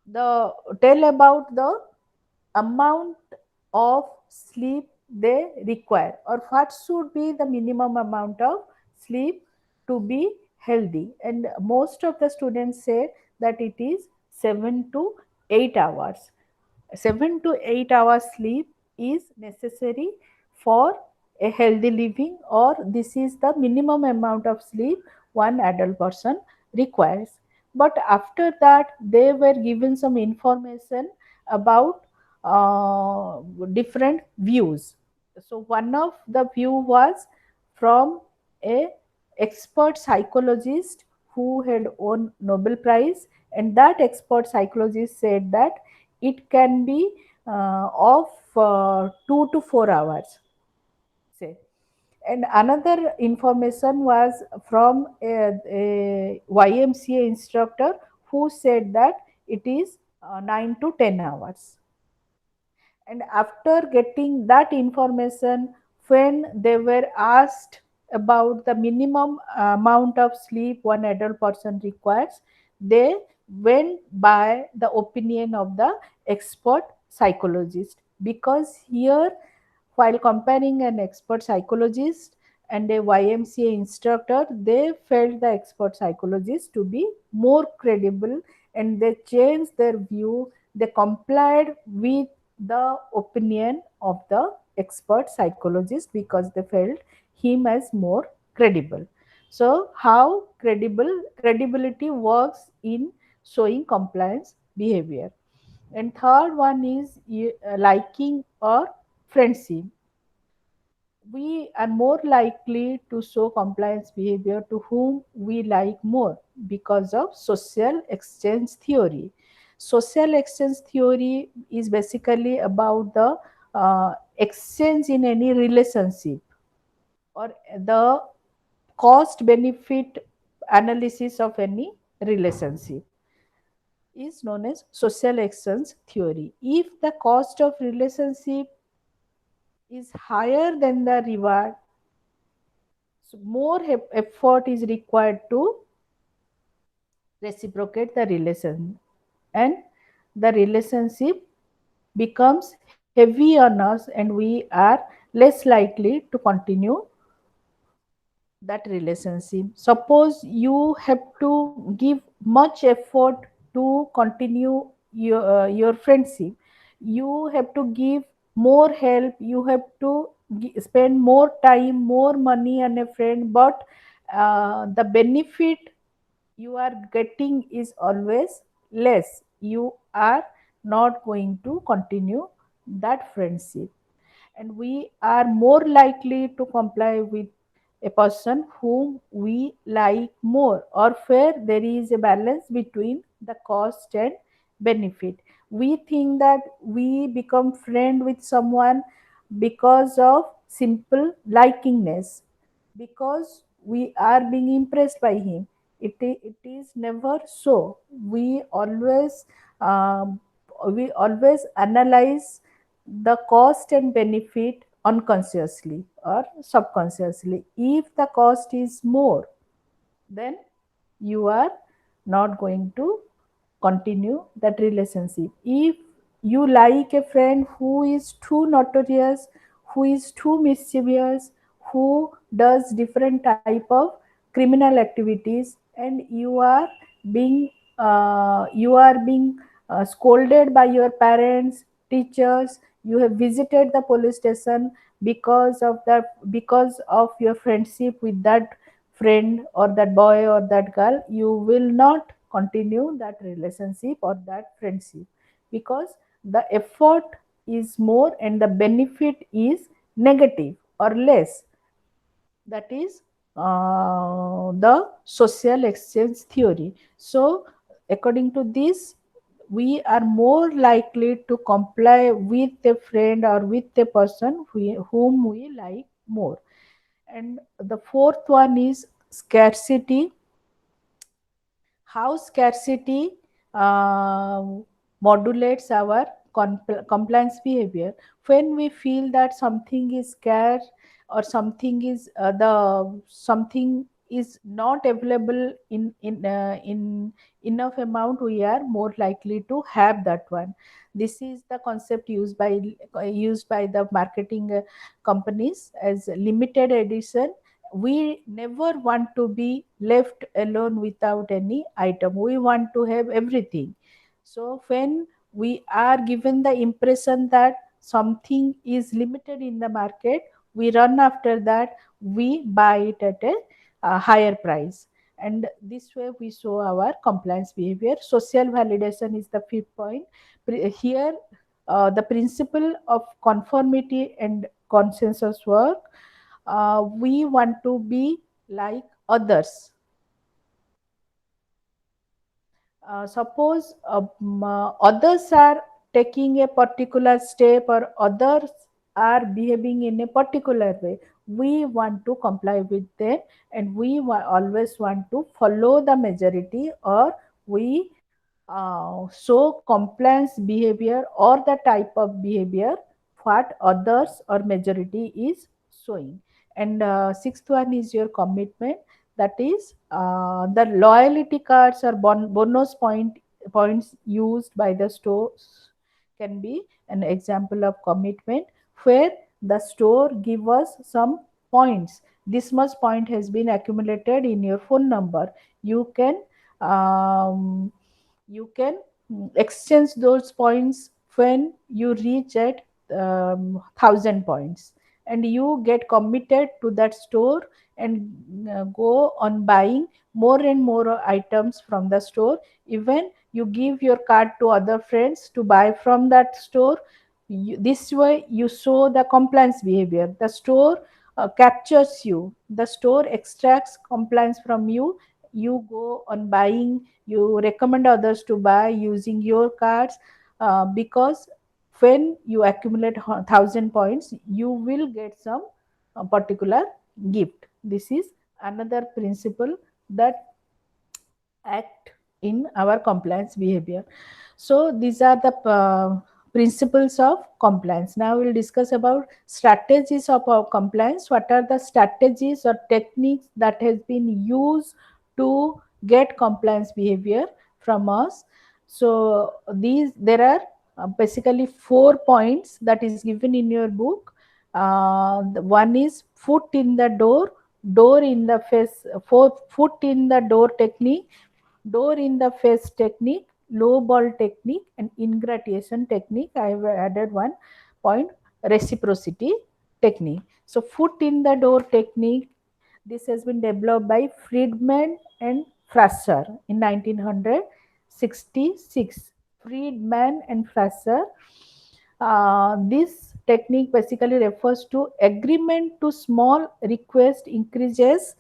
the tell about the amount of sleep they require, or what should be the minimum amount of sleep to be healthy. And most of the students say that it is 7 to 8 hours. 7 to 8 hours sleep is necessary for a healthy living, or this is the minimum amount of sleep one adult person requires. But after that they were given some information about different views. So one of the view was from a expert psychologist who had won Nobel Prize, and that expert psychologist said that it can be of 2 to 4 hours, say. And another information was from a YMCA instructor who said that it is 9 to 10 hours. And after getting that information, when they were asked about the minimum amount of sleep one adult person requires, they went by the opinion of the expert psychologist, because here, while comparing an expert psychologist and a YMCA instructor, they felt the expert psychologist to be more credible, and they changed their view. They complied with the opinion of the expert psychologist because they felt him as more credible. So how credibility works in showing compliance behavior. And third one is liking or friendship. We are more likely to show compliance behavior to whom we like more because of social exchange theory. Social exchange theory is basically about the exchange in any relationship, or the cost benefit analysis of any relationship is known as social exchange theory. If the cost of relationship is higher than the reward, so more effort is required to reciprocate the relation, and the relationship becomes heavy on us, and we are less likely to continue that relationship. Suppose you have to give much effort to continue your friendship. You have to give more help, you have to spend more time, more money on a friend, but the benefit you are getting is always less. You are not going to continue that friendship, and we are more likely to comply with a person whom we like more, or where there is a balance between the cost and benefit. We think that we become friend with someone because of simple likingness, because we are being impressed by him. It is never so. We always um, we always analyze the cost and benefit unconsciously or subconsciously. If the cost is more, then you are not going to continue that relationship. If you like a friend who is too notorious, who is too mischievous, who does different type of criminal activities, and you are being scolded by your parents, teachers, you have visited the police station because of your friendship with that friend or that boy or that girl, you will not continue that relationship or that friendship, because the effort is more and the benefit is negative or less. That is the social exchange theory. So according to this, we are more likely to comply with a friend or with a person whom we like more. And the fourth one is scarcity. How scarcity uh, modulates our compliance behavior. When we feel that something is scarce, or something is not available in enough amount, we are more likely to have that one. This is the concept used by the marketing companies as limited edition. We never want to be left alone without any item. We want to have everything. So when we are given the impression that something is limited in the market, we run after that, we buy it at a higher price. And this way we show our compliance behavior. Social validation is the fifth point. Here, the principle of conformity and consensus work. We want to be like others. Suppose others are taking a particular step, or others are behaving in a particular way, we want to comply with them, and we always want to follow the majority, or we show compliance behavior or the type of behavior what others or majority is showing. And sixth one is your commitment. That is the loyalty cards or bonus points used by the stores can be an example of commitment, where the store give us some points. This much point has been accumulated in your phone number. You can um, you can exchange those points when you reach at 1,000 points, and you get committed to that store, and go on buying more and more items from the store. Even you give your card to other friends to buy from that store. This way you show the compliance behavior. The store captures you, the store extracts compliance from you. You go on buying, you recommend others to buy using your cards, because when you accumulate 1,000 points, you will get some particular gift. This is another principle that act in our compliance behavior. So these are the principles of compliance. Now we'll discuss about strategies of our compliance. What are the strategies or techniques that has been used to get compliance behavior from us? So these there are basically 4 points that is given in your book. One is foot in the door in the face, foot in the door technique, door in the face technique, low ball technique, and ingratitude technique. I have added one point, reciprocity technique. So foot in the door technique, this has been developed by Friedman and Fraser in 1966. Friedman and Fraser. This technique basically refers to agreement to small request increases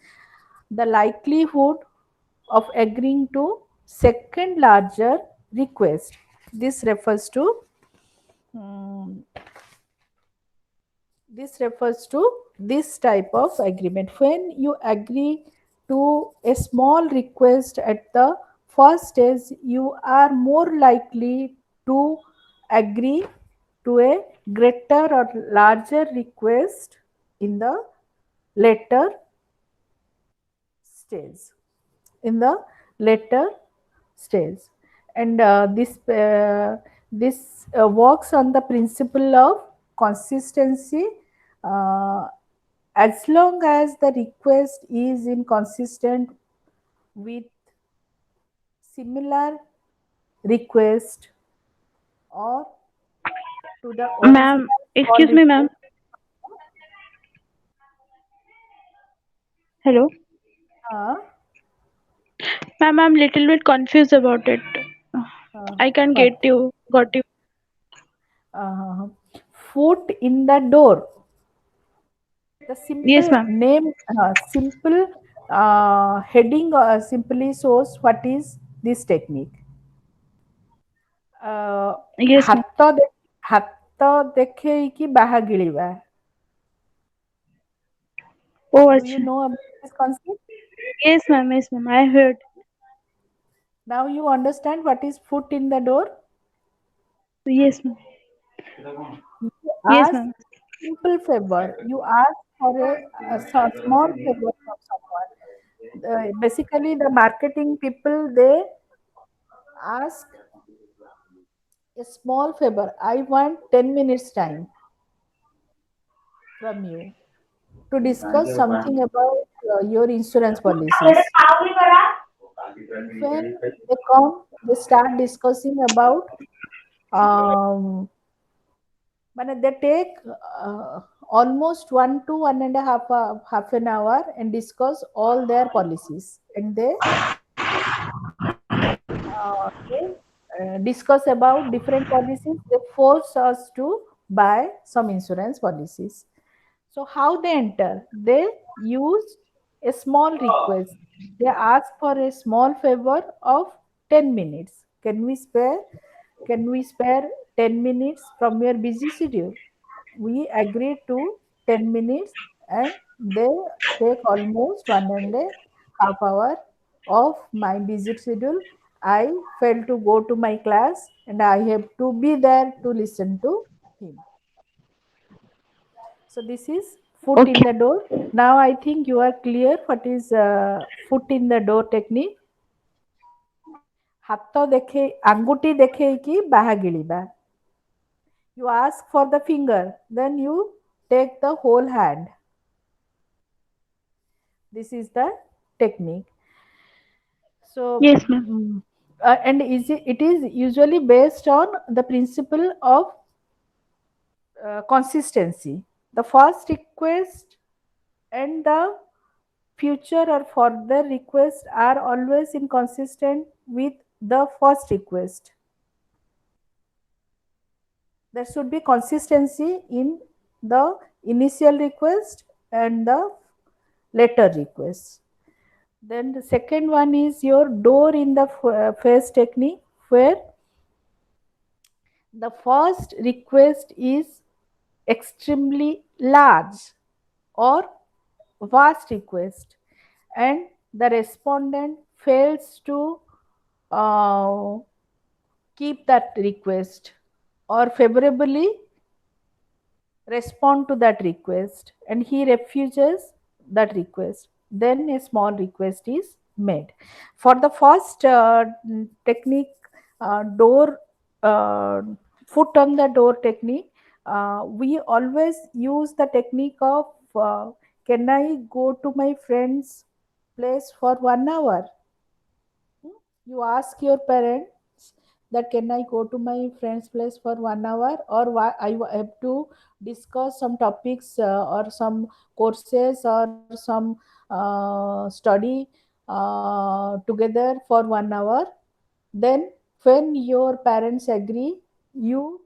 the likelihood of agreeing to second larger request. This refers to um, this type of agreement. When you agree to a small request at the first stage, you are more likely to agree to a greater or larger request in the later stage. In the later stage. And this works on the principle of consistency. uh, as long as the request is inconsistent with similar request, or to the Ma'am, original call excuse me, ma'am. request. Hello. uh, Ma'am, I'm little bit confused about it. I can't what get you. Got you. uh, Foot in the door. The Yes, simple ma'am. name, simple heading simply shows what is this technique. Uh, Yes, ma'am. ହାତ ଦେଖେଇକି ବାହା ଗିଳିବା. Oh, Do you acha. know about this concept? Yes, ma'am. Yes, ma'am. I heard. Now you understand what is foot in the door? Yes, ma'am. You Yes, ask ma'am. simple favor. You ask for a small favor from someone. Basically, the marketing people they ask a small favor. I want 10 minutes time from you to discuss something about your insurance policies. And when they come, they start discussing about um, but they take almost 1 to 1.5 half an hour and discuss all their policies, and they discuss about different policies. They force us to buy some insurance policies. So how they enter? They use a small request. They ask for a small favor of 10 minutes. Can we spare 10 minutes from your busy schedule? We agreed to 10 minutes, and they take almost 1.5 hour of my busy schedule. I failed to go to my class and I have to be there to listen to him. So this is foot in Okay. the door. Now I think you are clear what is foot in the door technique. ହାତ ଦେଖେଇ ଆଙ୍ଗୁଠି ଦେଖେଇକି ବାହା ଗିଳିବା. You ask for the finger, then you take the whole hand. This is the technique. So, Yes, ma'am. and it is usually based on the principle of consistency. The first request and the future or further request are always inconsistent with the first request. There should be consistency in the initial request and the later request. Then the second one is your door in the face technique, where the first request is extremely large or vast request, and the respondent fails to uh, keep that request or favorably respond to that request, and he refuses that request, then a small request is made. For the first technique, door uh, foot on the door technique, we always use the technique of can I go to my friend's place for 1 hour? You ask your parents that can I go to my friend's place for 1 hour, or why I have to discuss some topics or some courses or some study together for 1 hour. Then, when your parents agree, you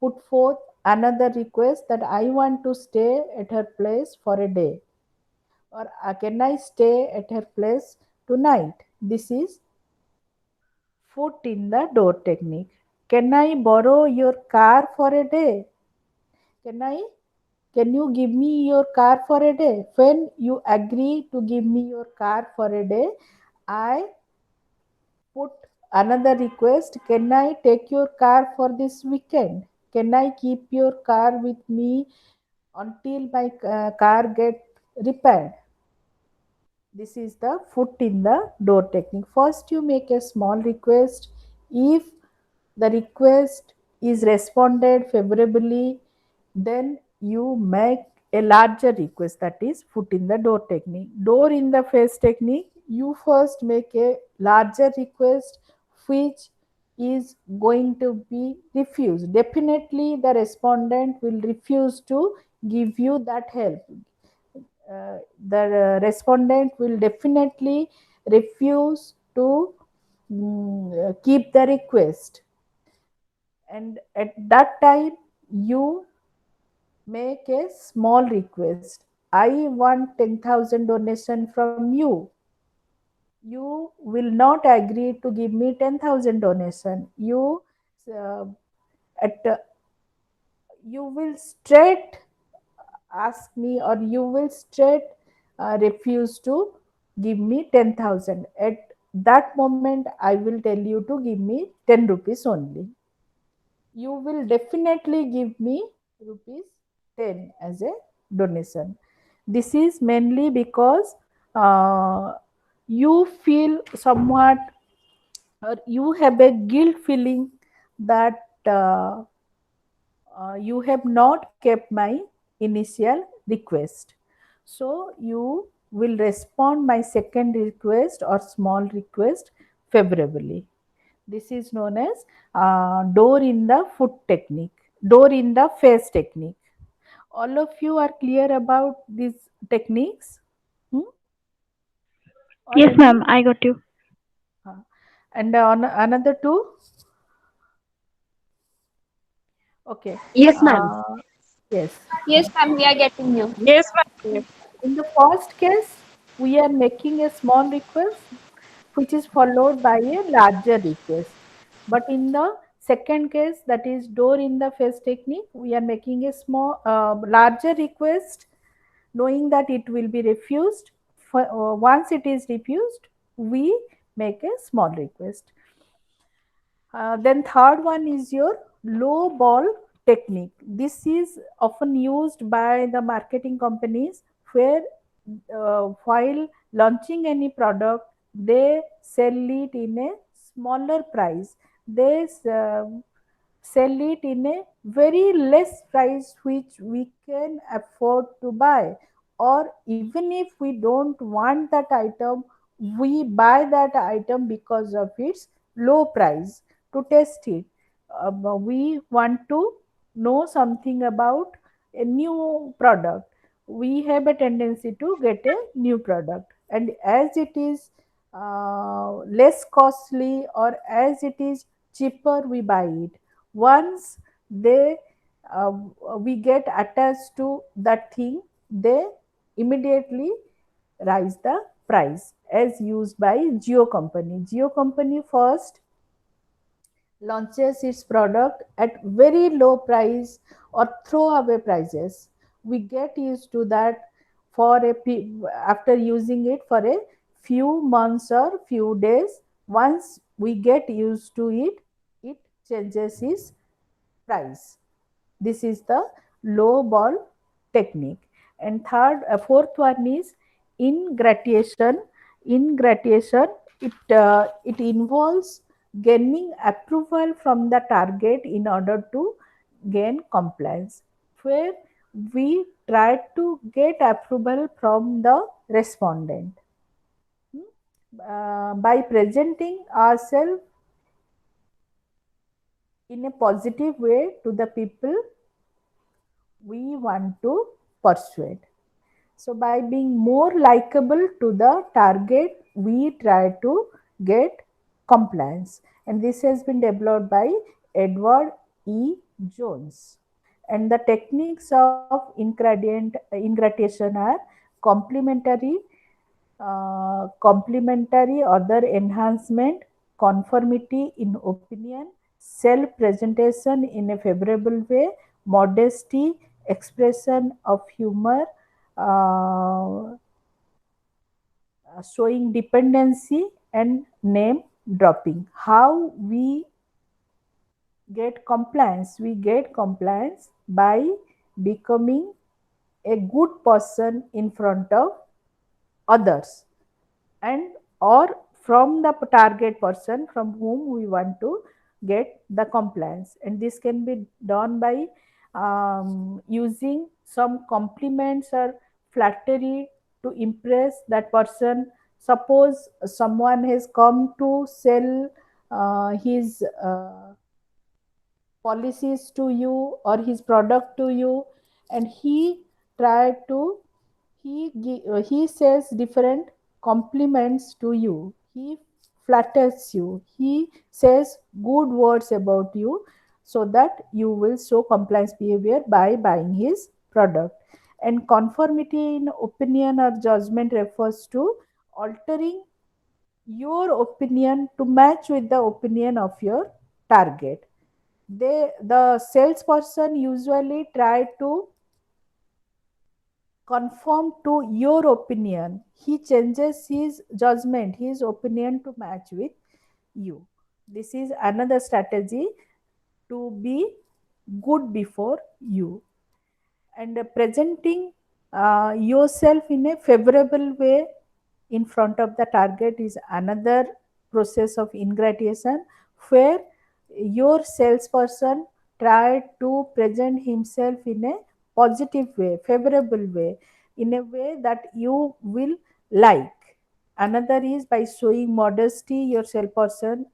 put forth another request that I want to stay at her place for a day, or can I stay at her place tonight? This is foot in the door technique. Can I borrow your car for a day? Can I? Can you give me your car for a day? When you agree to give me your car for a day, I put another request. Can I take your car for this weekend? Can I keep your car with me until my car get repaired? This is the foot in the door technique. First, you make a small request. If the request is responded favorably, then you make a larger request, that is foot in the door technique. Door in the face technique, you first make a larger request which is going to be refused. Definitely, the respondent will refuse to give you that help. The respondent will definitely refuse to keep the request, and at that time you make a small request. I want 10,000 donation from you. You will not agree to give me 10,000 donation. You uh, at you will straight ask me, or you will straight refuse to give me 10,000. At that moment I will tell you to give me 10 rupees only. You will definitely give me rupees 10 as a donation. This is mainly because uh, you feel somewhat, or you have a guilt feeling that you have not kept my initial request. So you will respond my second request or small request favorably. This is known as door in the foot technique, door in the face technique. All of you are clear about these techniques? Hmm? Or Yes, any? ma'am, I got you. Uh, and on another two? Okay. Yes, ma'am. Uh, yes. Yes, ma'am, we are getting you. Yes, ma'am. So in the first case, we are making a small request which is followed by a larger request. But in the second case, that is door in the face technique, we are making a larger request, knowing that it will be refused. Once it is refused, we make a small request. Then third one is your low ball technique. This is often used by the marketing companies where while launching any product, they sell it in a smaller price. They sell it in a very less price which we can afford to buy, or even if we don't want that item, we buy that item because of its low price to test it. We want to know something about a new product. We have a tendency to get a new product, and as it is less costly or as it is cheaper, we buy it. Once they uh, we get attached to that thing, they immediately rise the price, as used by Geo company. Geo company first launches its product at very low price or throwaway prices. We get used to that for after using it for a few months or few days. Once we get used to it, it changes its price. This is the low ball technique. And fourth one is ingratitude. Ingratitude, it involves gaining approval from the target in order to gain compliance, where we try to get approval from the respondent. By presenting ourselves in a positive way to the people we want to persuade. So, by being more likable to the target, we try to get compliance. And this has been developed by Edward E. Jones. And the techniques of ingratitude are complementary, complementary other enhancement, conformity in opinion, self presentation in a favorable way, modesty, expression of humor, uh, showing dependency, and name dropping. How we get compliance? We get compliance by becoming a good person in front of others, and or from the target person from whom we want to get the compliance. And this can be done by using some compliments or flattery to impress that person. Suppose someone has come to sell his policies to you or his product to you, and he tried to he says different compliments to you, he flatters you, he says good words about you, so that you will show compliance behavior by buying his product. And conformity in opinion or judgment refers to altering your opinion to match with the opinion of your target. The salesperson usually try to conform to your opinion. He changes his judgment, his opinion to match with you. This is another strategy to be good before you. And presenting yourself in a favorable way in front of the target is another process of ingratitude, where your salesperson try to present himself in a positive way, favorable way, in a way that you will like. Another is by showing modesty, your salesperson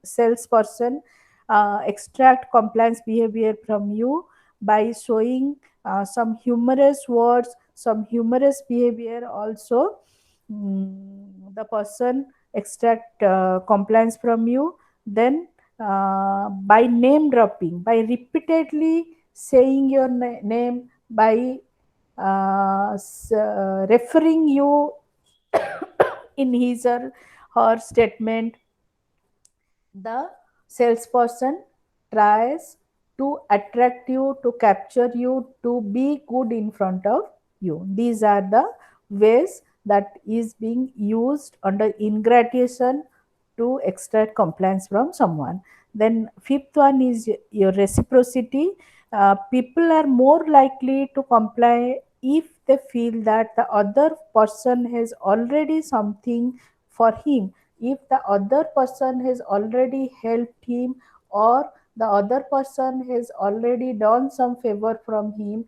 extract compliance behavior from you by showing some humorous words, some humorous behavior also. The person extract compliance from you. Then by name dropping, by repeatedly saying your name, by referring you in his or her statement, the salesperson tries to attract you, to capture you, to be good in front of you. These are the ways that is being used under ingratitude to extract compliance from someone. Then fifth one is your reciprocity. People are more likely to comply if they feel that the other person has already something for him, if the other person has already helped him, or the other person has already done some favor from him,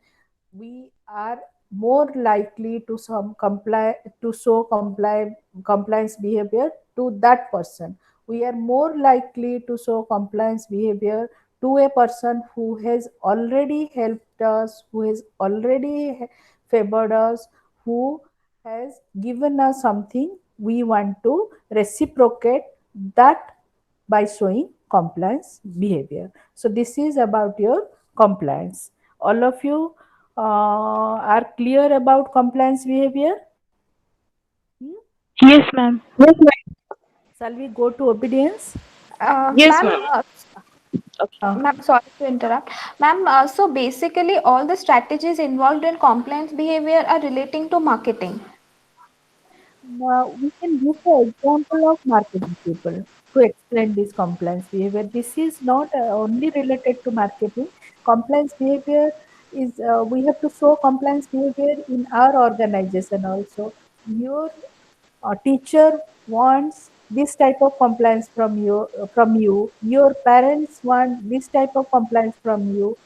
we are more likely to some comply to show compliance behavior to that person. We are more likely to show compliance behavior to a person who has already helped us, who has already favored us, who has given us something. We want to reciprocate that by showing compliance behavior. So this is about your compliance. All of you are clear about compliance behavior? Hmm? Yes, ma'am. Yes, ma'am. Shall we go to obedience? Yes, Ma'am, ma'am. Okay. Uh, ma'am, sorry to interrupt. Ma'am, so basically all the strategies involved in compliance behavior are relating to marketing. Now, we can give the example of marketing people to explain this compliance behavior. This is not only related to marketing. Compliance behavior is, we have to show compliance behavior in our organization also. Your teacher wants this type of compliance from you. Your parents want this type of compliance from you.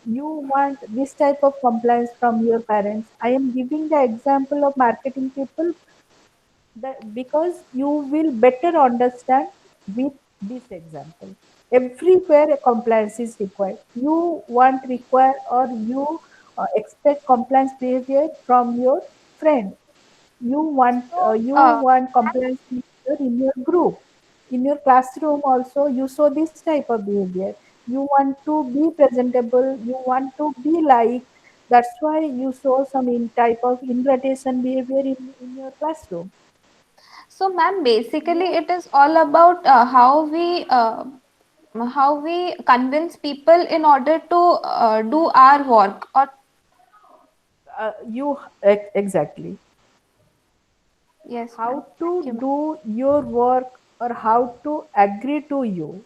You want this type of compliance from your parents. I am giving the example of marketing people that because you will better understand with this example. Everywhere a compliance is required, you want require or you expect compliance behavior from your friend. So, You want compliance behavior in your group, in your classroom also you show this type of behavior. You want to be presentable, you want to be liked. That's why you show some in type of invitation behavior in your classroom. so ma'am, basically You it is all about how we convince people in order to do our work. Or exactly yes, ma'am. how Thank you, to ma'am. do your work or how to agree to you,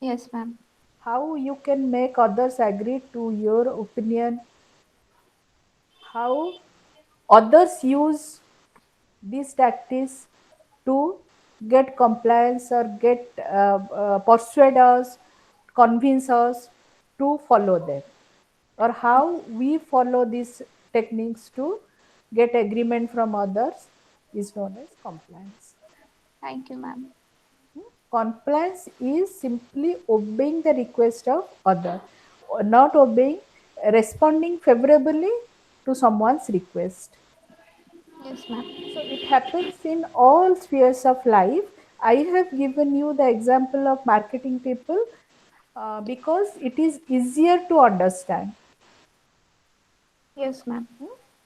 Yes, ma'am. how you can make others agree to your opinion, how others use these tactics to get compliance or get persuade us, convince us to follow them, or how we follow these techniques to get agreement from others is known as compliance. Thank you, ma'am. Compliance is simply obeying the request of other, or not obeying, responding favorably to someone's request. Yes, ma'am. So it happens in all spheres of life. I have given you the example of marketing people because it is easier to understand. Yes, ma'am.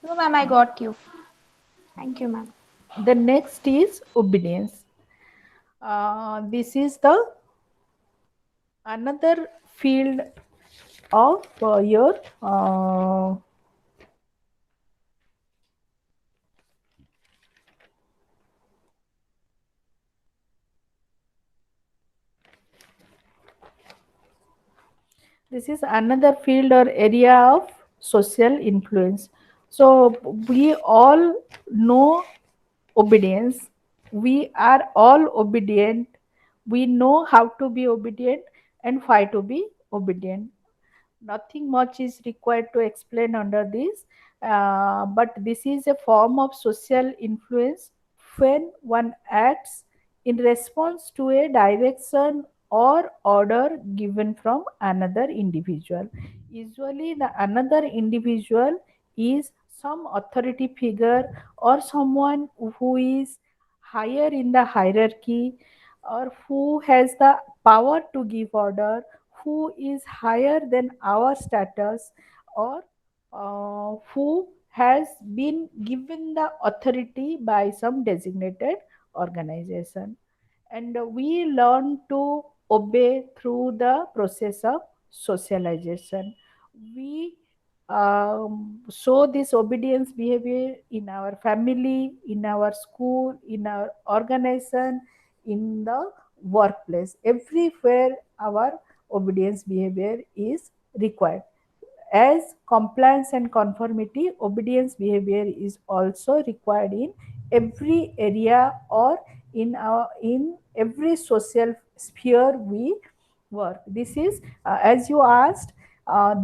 No, ma'am, I got you. Thank you, ma'am. The next is obedience. This is the another field of your uh, this is another field or area of social influence. So we all know obedience. We are all obedient. We know how to be obedient and why to be obedient. Nothing much is required to explain under this, but this is a form of social influence when one acts in response to a direction or order given from another individual. Usually the another individual is some authority figure or someone who is higher in the hierarchy, or who has the power to give order, who is higher than our status, or who has been given the authority by some designated organization. And we learn to obey through the process of socialization. We show this obedience behavior in our family, in our school, in our organization, in the workplace. Everywhere our obedience behavior is required. As compliance and conformity, obedience behavior is also required in every area, or in every social sphere we work. This is, as you asked,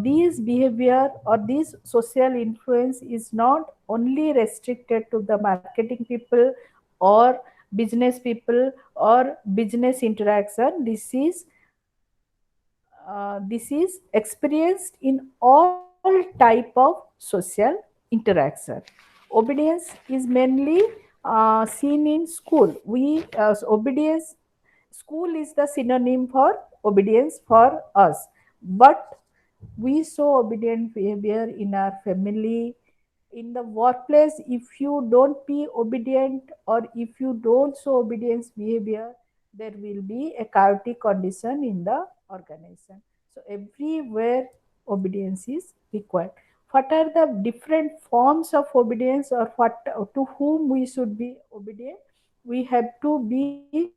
these behavior or this social influence is not only restricted to the marketing people or business people or business interaction. This is experienced in all type of social interaction. Obedience is mainly seen in school. Obedience, school is the synonym for obedience for us, but we show obedient behavior in our family, in the workplace. If you don't be obedient, or if you don't show obedience behavior, there will be a chaotic condition in the organization. So everywhere obedience is required. What are the different forms of obedience, or what to whom we should be obedient? We have to be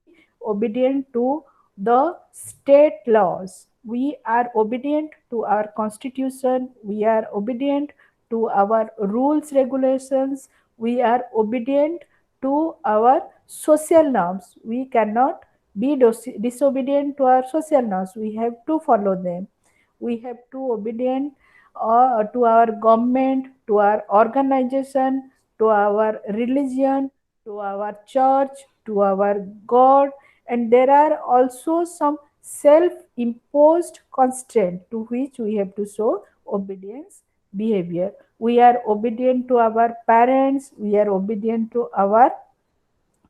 obedient to the state laws. We are obedient to our constitution. We are obedient to our rules, regulations. We are obedient to our social norms. We cannot be disobedient to our social norms. We have to follow them. We have to obedient to our government, to our organization, to our religion, to our church, to our God. And there are also some self imposed constraint to which we have to show obedience behavior. We are obedient to our parents, we are obedient to our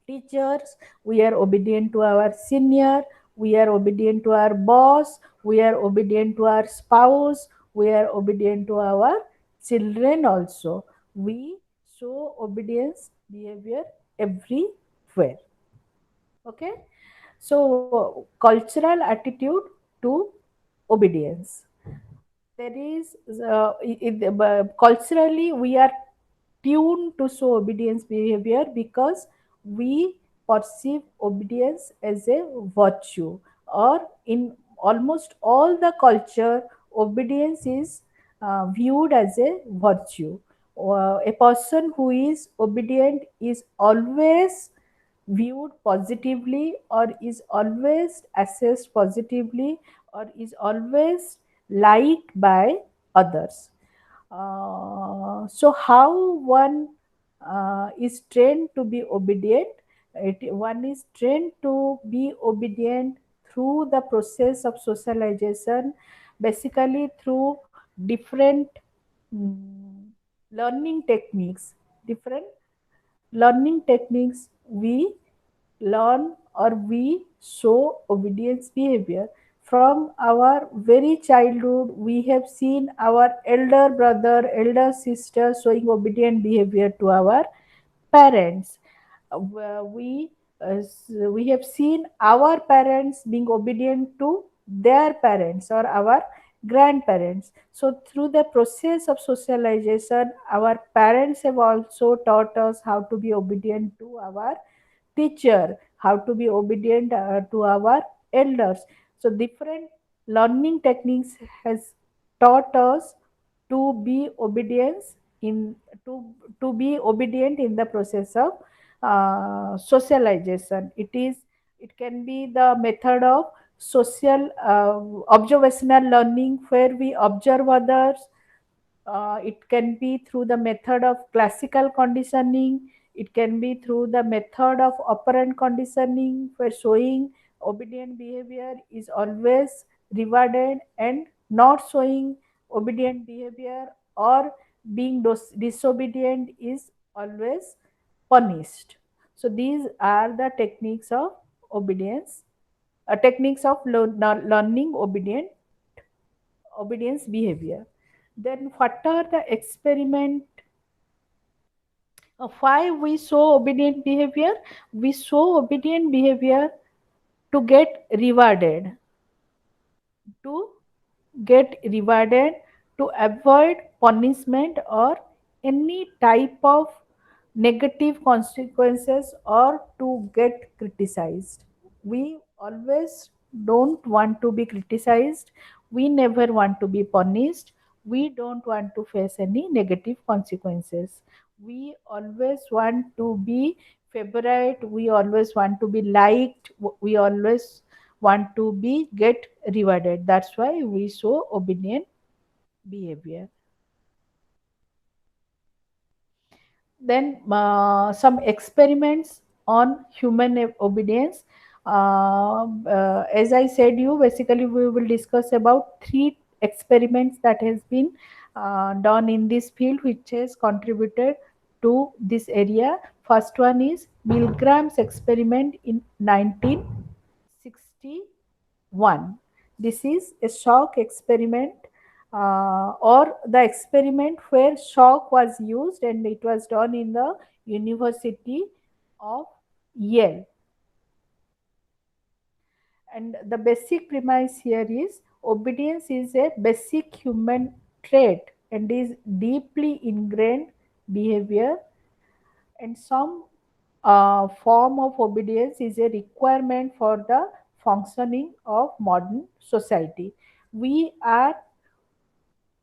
teachers, we are obedient to our senior, we are obedient to our boss, we are obedient to our spouse, we are obedient to our children also. We show obedience behavior everywhere. Okay, so cultural attitude to obedience. There is culturally we are tuned to show obedience behavior because we perceive obedience as a virtue, or in almost all the culture obedience is viewed as a virtue. A person who is obedient is always viewed positively, or is always assessed positively, or is always liked by others. So how one is trained to be obedient? One is trained to be obedient through the process of socialization, basically through different mm, learning techniques. Different learning techniques we learn, or we show obedience behavior. From our very childhood, we have seen our elder brother, elder sister showing obedient behavior to our parents. We we have seen our parents being obedient to their parents or our grandparents. So through the process of socialization, our parents have also taught us how to be obedient to our teacher, how to be obedient to our elders. So different learning techniques has taught us to be obedience in to to be obedient in the process of socialization. It can be the method of social observational learning where we observe others. It can be through the method of classical conditioning. It can be through the method of operant conditioning, where showing obedient behavior is always rewarded and not showing obedient behavior or being disobedient is always punished. So these are the techniques of obedience, techniques of learning obedience behavior. Then what are the experiment of why we show obedient behavior? We show obedient behavior to get rewarded, to get rewarded, to avoid punishment or any type of negative consequences or to get criticized. We always don't want to be criticized. We never want to be punished. We don't want to face any negative consequences. We always want to be favorite. We always want to be liked. We always want to be get rewarded. That's why we show obedient behavior. Then some experiments on human obedience. As I said you, basically we will discuss about three experiments that has been done in this field which has contributed to this area. First one is Milgram's experiment in 1961. This is a shock experiment, or the experiment where shock was used, and it was done in the University of Yale. And the basic premise here is obedience is a basic human trait and is deeply ingrained behavior, and some form of obedience is a requirement for the functioning of modern society. We are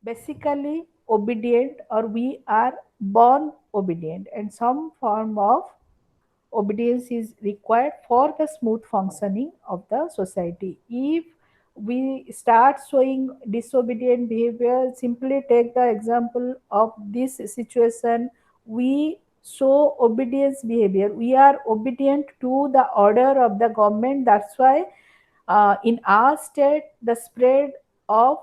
basically obedient, or we are born obedient, and some form of obedience is required for the smooth functioning of the society. If we start showing disobedient behavior, simply take the example of this situation. We show obedience behavior, we are obedient to the order of the government. That's why in our state the spread of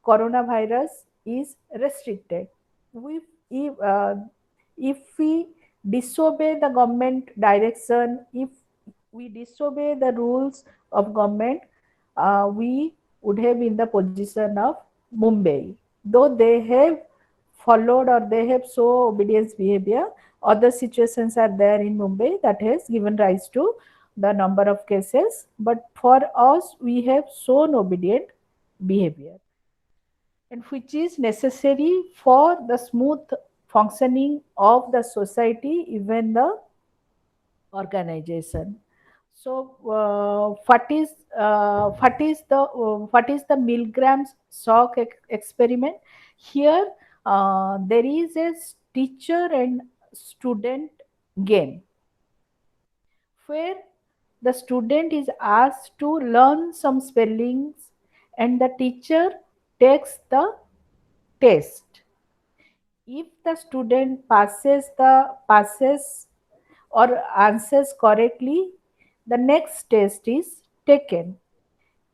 coronavirus is restricted. We, if we disobey the government direction, if we disobey the rules of government, we would have in the position of Mumbai. Though they have followed or they have shown obedience behavior, other situations are there in Mumbai that has given rise to the number of cases. But for us, we have shown obedient behavior, and which is necessary for the smooth functioning of the society, even the organization. So what is the Milgram's shock experiment? Here there is a teacher and student game where the student is asked to learn some spellings and the teacher takes the test. If the student passes or answers correctly, the next test is taken.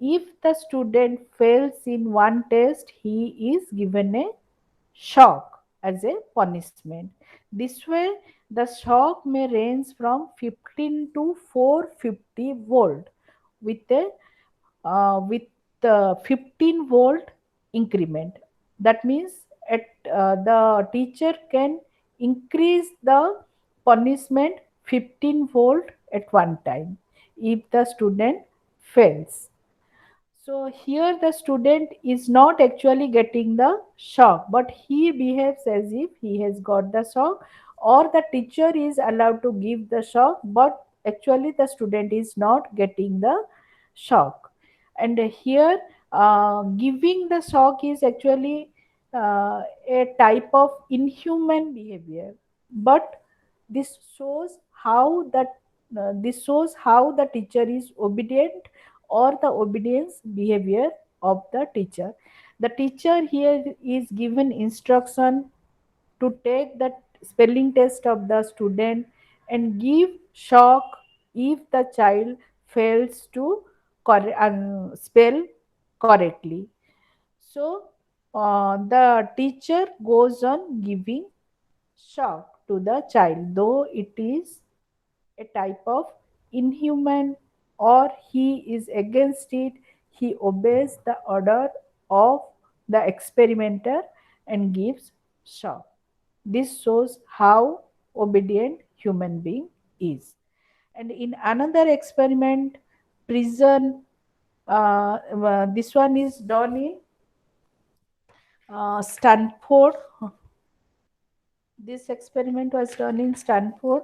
If the student fails in one test, he is given a shock as a punishment. This way, the shock may range from 15 to 450 volt with a with 15-volt increment. That means the teacher can increase the punishment 15-volt at one time if the student fails. So here the student is not actually getting the shock, but he behaves as if he has got the shock, or the teacher is allowed to give the shock, but actually the student is not getting the shock. And here, giving the shock is actually a type of inhuman behavior, but this shows how that this shows how the teacher is obedient, or the obedience behavior of the teacher. The teacher here is given instruction to take the spelling test of the student and give shock if the child fails to spell correctly. So the teacher goes on giving shock to the child, though it is a type of inhuman, or he is against it, he obeys the order of the experimenter and gives shock. This shows how obedient human being is. And in another experiment, prison, this one is done in Stanford. This experiment was done in Stanford.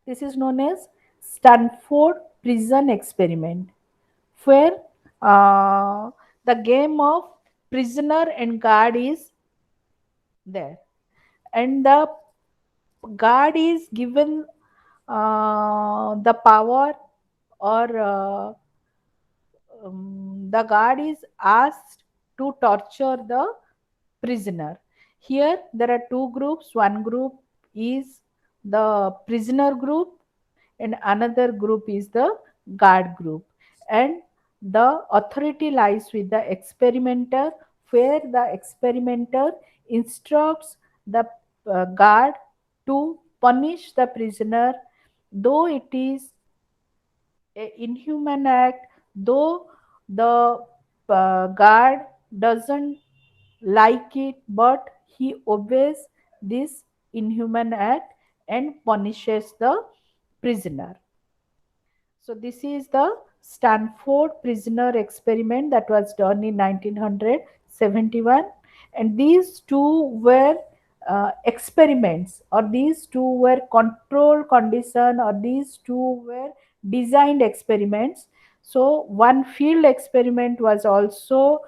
This is known as Stanford Prison Experiment, where the game of prisoner and guard is there, and the guard is given the power, or the guard is asked to torture the prisoner. Here there are two groups. One group is the prisoner group, and another group is the guard group. And the authority lies with the experimenter, where the experimenter instructs the guard to punish the prisoner, though it is a inhuman act, though the guard doesn't like it, but he obeys this inhuman act and punishes the prisoner. So this is the Stanford prisoner experiment that was done in 1971, and these two were experiments, or these two were control condition, or these two were designed experiments. So one field experiment was also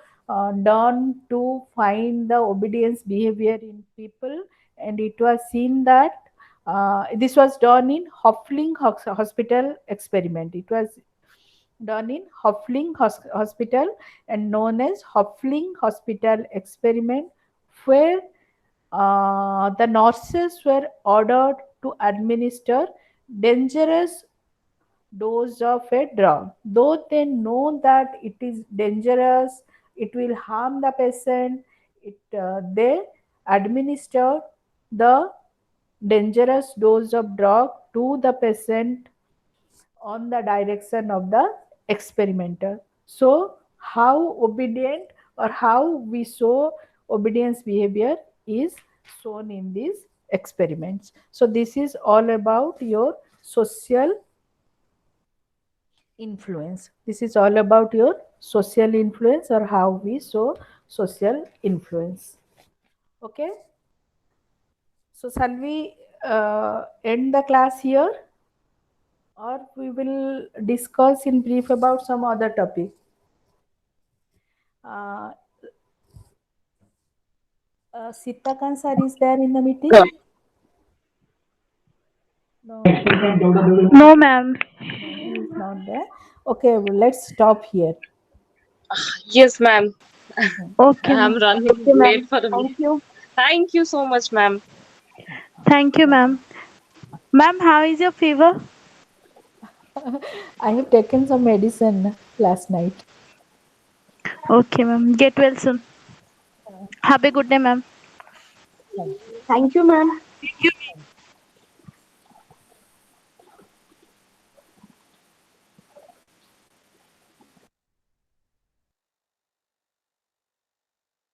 done to find the obedience behavior in people, and it was seen that this was done in Hoffling Hospital experiment. It was done in Hoffling Hospital, and known as Hoffling Hospital experiment, where the nurses were ordered to administer dangerous dose of a drug, though they know that it is dangerous, it will harm the patient. They administer the dangerous dose of drug to the patient on the direction of the experimenter. So how obedient, or how we show obedience behavior, is shown in these experiments. So this is all about your social influence. This is all about your social influence, or how we show social influence. Okay. So shall we end the class here, or we will discuss in brief about some other topic? Uh, Sita Kansar is there in the meeting? No, No, ma'am. no, he is not there. Okay, well, let's stop here. Yes, ma'am. Okay, I'm ma'am. running Okay, late ma'am. for a Thank meeting. you. Thank you so much, ma'am. Thank you, ma'am. Ma'am, how is your fever? I have taken some medicine last night. Okay, ma'am. Get well soon. Have a good day, ma'am. Thank you. Thank you, ma'am. Thank you.